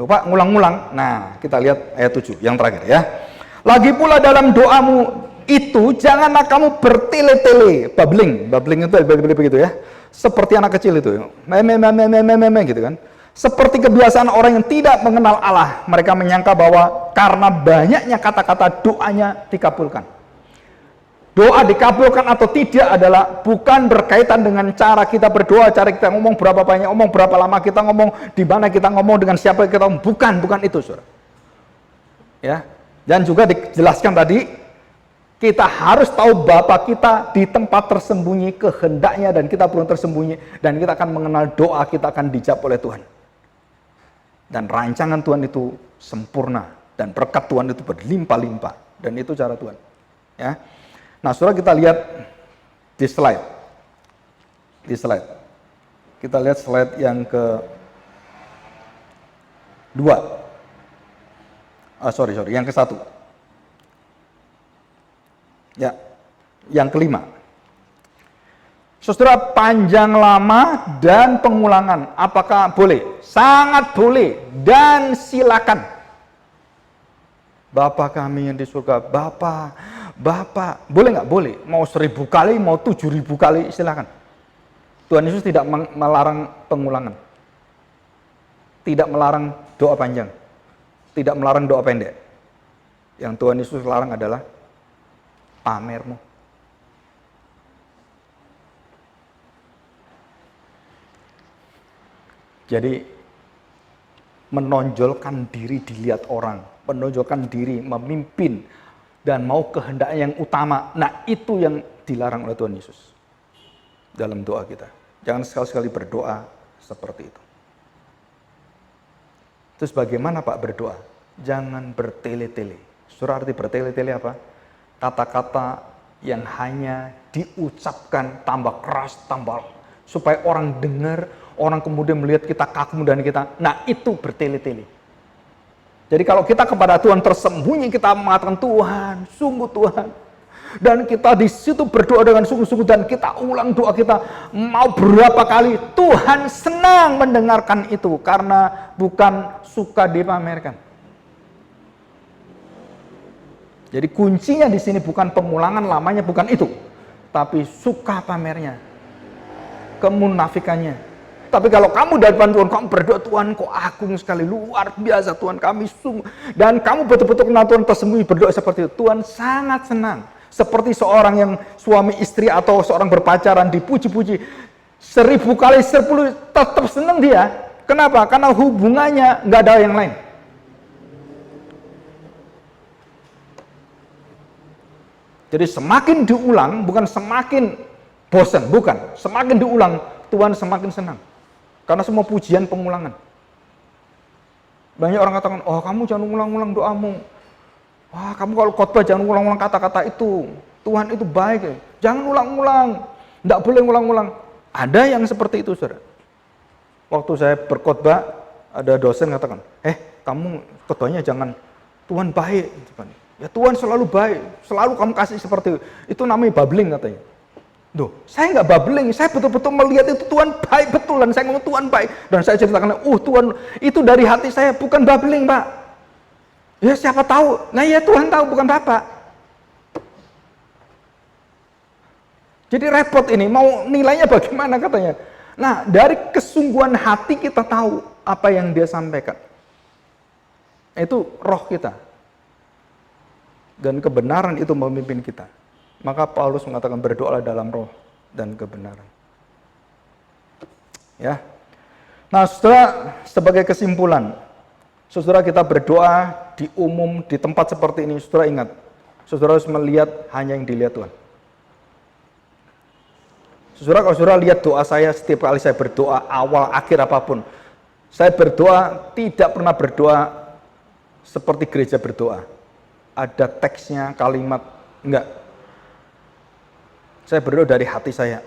Lupa ngulang-ngulang. Nah, kita lihat ayat 7 yang terakhir ya. Lagi pula dalam doamu itu janganlah kamu bertele-tele, babbling itu begitu ya. Seperti anak kecil itu. Gitu kan. Seperti kebiasaan orang yang tidak mengenal Allah. Mereka menyangka bahwa karena banyaknya kata-kata doanya dikabulkan. Doa dikabulkan atau tidak adalah bukan berkaitan dengan cara kita berdoa, cara kita ngomong berapa banyak, ngomong berapa lama kita ngomong, di mana kita ngomong, dengan siapa kita ngomong. Bukan itu, saudara. Ya. Dan juga dijelaskan tadi, kita harus tahu Bapa kita di tempat tersembunyi kehendaknya, dan kita belum tersembunyi, dan kita akan mengenal doa kita akan dijawab oleh Tuhan. Dan rancangan Tuhan itu sempurna, dan berkat Tuhan itu berlimpah-limpah, dan itu cara Tuhan. Ya. Nah, saudara, kita lihat di slide. Kita lihat slide yang ke-2. Yang ke-1. Ya, yang ke-5. Saudara, panjang lama dan pengulangan. Apakah boleh? Sangat boleh. Dan silakan. Bapa kami yang di surga, Bapak, boleh nggak? Boleh. Mau 1000 kali, mau 7000 kali, silakan. Tuhan Yesus tidak melarang pengulangan. Tidak melarang doa panjang. Tidak melarang doa pendek. Yang Tuhan Yesus larang adalah pamermu. Jadi menonjolkan diri dilihat orang, menonjolkan diri memimpin, dan mau kehendak yang utama. Nah, itu yang dilarang oleh Tuhan Yesus dalam doa kita. Jangan sekali-sekali berdoa seperti itu. Terus bagaimana Pak berdoa? Jangan bertele-tele. Surah arti bertele-tele apa? Kata-kata yang hanya diucapkan tambah keras, tambah supaya orang dengar, orang kemudian melihat kita kagum dan kita. Nah, itu bertele-tele. Jadi kalau kita kepada Tuhan tersembunyi, kita mengatakan Tuhan, sungguh Tuhan. Dan kita di situ berdoa dengan sungguh-sungguh, dan kita ulang doa kita mau berapa kali. Tuhan senang mendengarkan itu karena bukan suka dipamerkan. Jadi kuncinya di sini bukan pengulangan lamanya, bukan itu. Tapi suka pamernya, kemunafikannya. Tapi kalau kamu dari depan Tuhan, kamu berdoa, Tuhan kok agung sekali, luar biasa Tuhan kami sungguh. Dan kamu betul-betul kenal Tuhan tersembunyi berdoa seperti itu. Tuhan sangat senang. Seperti seorang yang suami istri atau seorang berpacaran dipuji-puji 1000 kali 10 tetap senang dia. Kenapa? Karena hubungannya nggak ada yang lain. Jadi semakin diulang, bukan semakin bosan, bukan. Semakin diulang, Tuhan semakin senang. Karena semua pujian pengulangan. Banyak orang katakan, oh kamu jangan ulang-ulang doamu. Wah kamu kalau khotbah jangan ulang-ulang kata-kata itu. Tuhan itu baik. Jangan ulang-ulang. Tidak boleh ulang-ulang. Ada yang seperti itu, saudara. Waktu saya berkhotbah, ada dosen katakan, kamu khotbahnya jangan, Tuhan baik. Ya Tuhan selalu baik, selalu kamu kasih seperti itu. Itu namanya babbling katanya. Duh, saya nggak babbling, saya betul-betul melihat itu Tuhan baik betul, dan saya ngomong Tuhan baik. Dan saya ceritakan, Tuhan itu dari hati saya, bukan babbling Pak. Ya siapa tahu, nah ya Tuhan tahu, bukan Bapak. Jadi repot ini, mau nilainya bagaimana katanya. Nah dari kesungguhan hati kita tahu apa yang dia sampaikan. Itu roh kita. Dan kebenaran itu memimpin kita. Maka Paulus mengatakan berdoalah dalam roh dan kebenaran. Ya. Nah, saudara, sebagai kesimpulan, saudara kita berdoa di umum di tempat seperti ini, saudara ingat, saudara harus melihat hanya yang dilihat Tuhan. Saudara, kalau saudara lihat doa saya setiap kali saya berdoa, awal akhir apapun, saya berdoa tidak pernah berdoa seperti gereja berdoa. Ada teksnya, kalimat, enggak. Saya berdoa dari hati saya,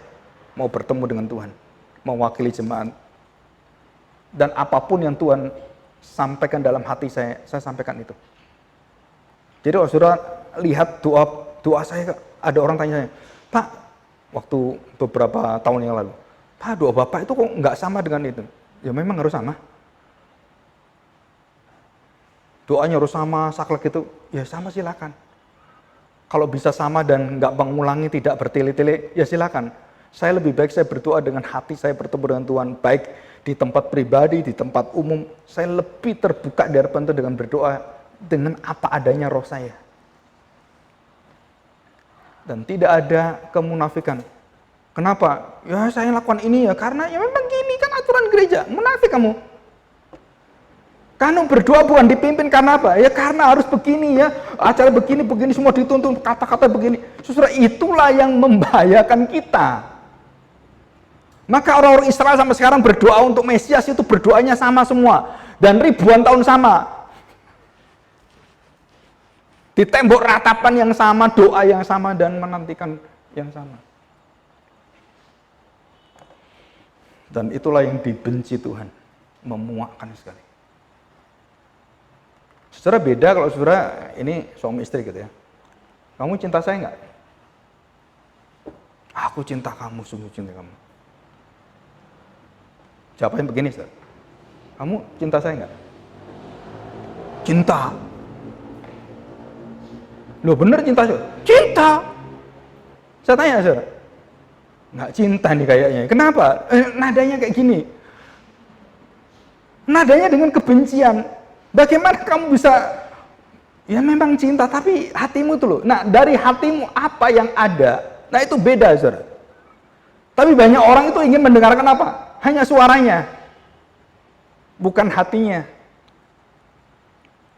mau bertemu dengan Tuhan, mewakili jemaat. Dan apapun yang Tuhan sampaikan dalam hati saya sampaikan itu. Jadi kalau saudara lihat doa saya, ada orang tanya saya, Pak, waktu beberapa tahun yang lalu, Pak, doa Bapak itu kok enggak sama dengan itu? Ya memang harus sama. Doanya harus sama, saklek itu, ya sama silakan. Kalau bisa sama dan nggak mengulangi, tidak bertele-tele, ya silakan. Saya lebih baik saya berdoa dengan hati saya bertemu dengan Tuhan, baik di tempat pribadi, di tempat umum. Saya lebih terbuka di hadapan Tuhan dengan berdoa dengan apa adanya roh saya. Dan tidak ada kemunafikan. Kenapa? Ya saya lakukan ini ya karena ya memang gini kan aturan gereja. Munafik kamu. Kamu berdoa bukan dipimpin karena apa? Ya karena harus begini ya, acara begini, semua dituntun, kata-kata begini. Saudara, itulah yang membahayakan kita. Maka orang-orang Israel sampai sekarang berdoa untuk Mesias itu berdoanya sama semua. Dan ribuan tahun sama. Di tembok ratapan yang sama, doa yang sama, dan menantikan yang sama. Dan itulah yang dibenci Tuhan. Memuakkan sekali. Saudara beda kalau saudara ini suami istri gitu ya. Kamu cinta saya nggak? Aku cinta kamu, sungguh cinta kamu. Jawabannya begini, saudara. Kamu cinta saya nggak? Cinta. Loh bener cinta saudara? Cinta. Saya tanya saudara. Nggak cinta nih kayaknya. Kenapa? Nadanya kayak gini. Nadanya dengan kebencian. Bagaimana kamu bisa, ya memang cinta, tapi hatimu itu loh. Nah dari hatimu apa yang ada, nah itu beda saudara. Tapi banyak orang itu ingin mendengarkan apa? Hanya suaranya, bukan hatinya.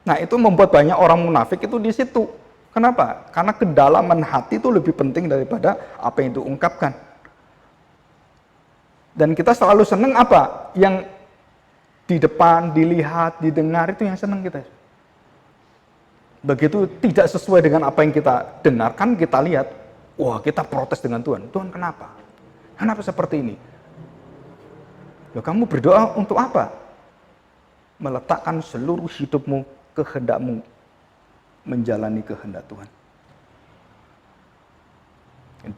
Nah itu membuat banyak orang munafik itu di situ. Kenapa? Karena kedalaman hati itu lebih penting daripada apa yang diungkapkan. Dan kita selalu senang apa? Yang di depan, dilihat, didengar, itu yang senang kita. Begitu tidak sesuai dengan apa yang kita dengarkan, kita lihat, wah kita protes dengan Tuhan. Tuhan kenapa? Kenapa seperti ini? Ya kamu berdoa untuk apa? Meletakkan seluruh hidupmu, kehendakmu, menjalani kehendak Tuhan.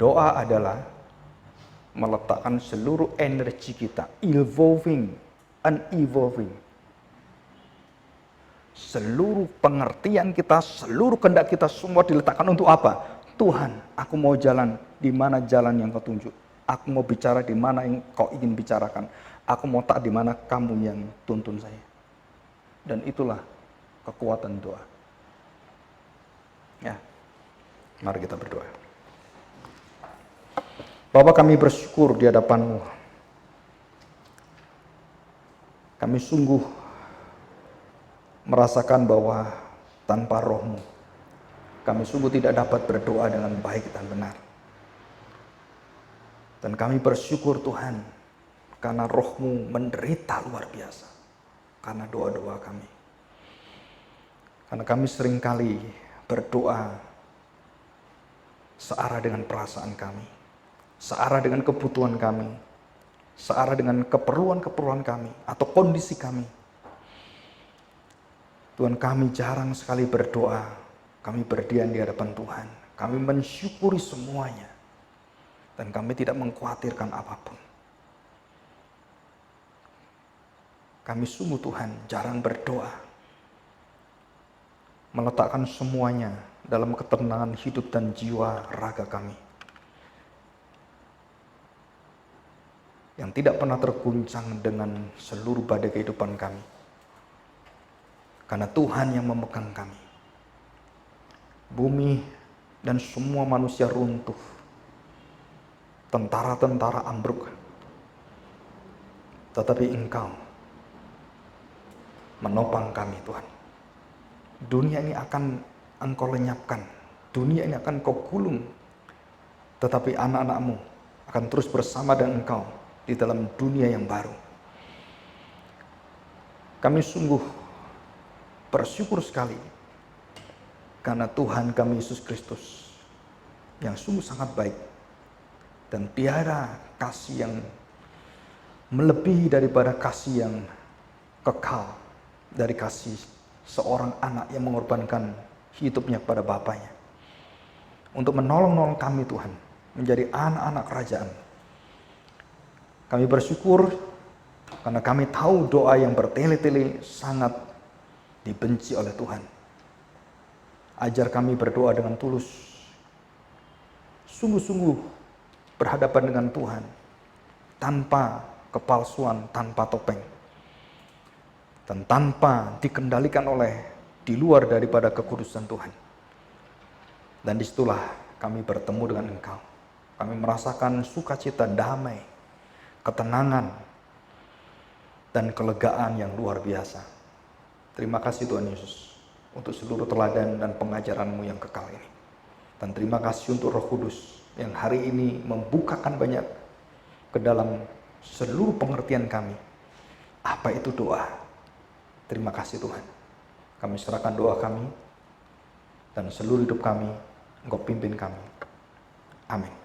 Doa adalah meletakkan seluruh energi kita, evolving. seluruh pengertian kita, seluruh kehendak kita semua diletakkan untuk apa? Tuhan, aku mau jalan di mana jalan yang kau tunjuk. Aku mau bicara di mana yang kau ingin bicarakan. Aku mau taat di mana kamu yang tuntun saya. Dan itulah kekuatan doa. Ya, mari kita berdoa. Bapa, kami bersyukur di hadapan-Mu. Kami sungguh merasakan bahwa tanpa Roh-Mu, kami sungguh tidak dapat berdoa dengan baik dan benar. Dan kami bersyukur Tuhan, karena Roh-Mu menderita luar biasa, karena doa-doa kami. Karena kami seringkali berdoa searah dengan perasaan kami, searah dengan kebutuhan kami, searah dengan keperluan-keperluan kami, atau kondisi kami. Tuhan, kami jarang sekali berdoa, kami berdiam di hadapan Tuhan. Kami mensyukuri semuanya, dan kami tidak mengkhawatirkan apapun. Kami sungguh Tuhan jarang berdoa, meletakkan semuanya dalam ketenangan hidup dan jiwa raga kami, yang tidak pernah terguncang dengan seluruh badai kehidupan kami. Karena Tuhan yang memegang kami. Bumi dan semua manusia runtuh. Tentara-tentara ambruk. Tetapi Engkau menopang kami, Tuhan. Dunia ini akan Engkau lenyapkan. Dunia ini akan Kau gulung. Tetapi anak-anak-Mu akan terus bersama dengan Engkau di dalam dunia yang baru. Kami sungguh bersyukur sekali karena Tuhan kami Yesus Kristus yang sungguh sangat baik, dan tiada kasih yang melebihi daripada kasih yang kekal dari kasih seorang anak yang mengorbankan hidupnya kepada Bapaknya untuk menolong kami, Tuhan, menjadi anak-anak kerajaan. Kami bersyukur karena kami tahu doa yang bertele-tele sangat dibenci oleh Tuhan. Ajar kami berdoa dengan tulus, sungguh-sungguh berhadapan dengan Tuhan, tanpa kepalsuan, tanpa topeng, dan tanpa dikendalikan oleh di luar daripada kekudusan Tuhan. Dan disitulah kami bertemu dengan Engkau. Kami merasakan sukacita, damai, ketenangan, dan kelegaan yang luar biasa. Terima kasih Tuhan Yesus untuk seluruh teladan dan pengajaran-Mu yang kekal ini. Dan terima kasih untuk Roh Kudus yang hari ini membukakan banyak ke dalam seluruh pengertian kami. Apa itu doa? Terima kasih Tuhan. Kami serahkan doa kami dan seluruh hidup kami, Engkau pimpin kami. Amin.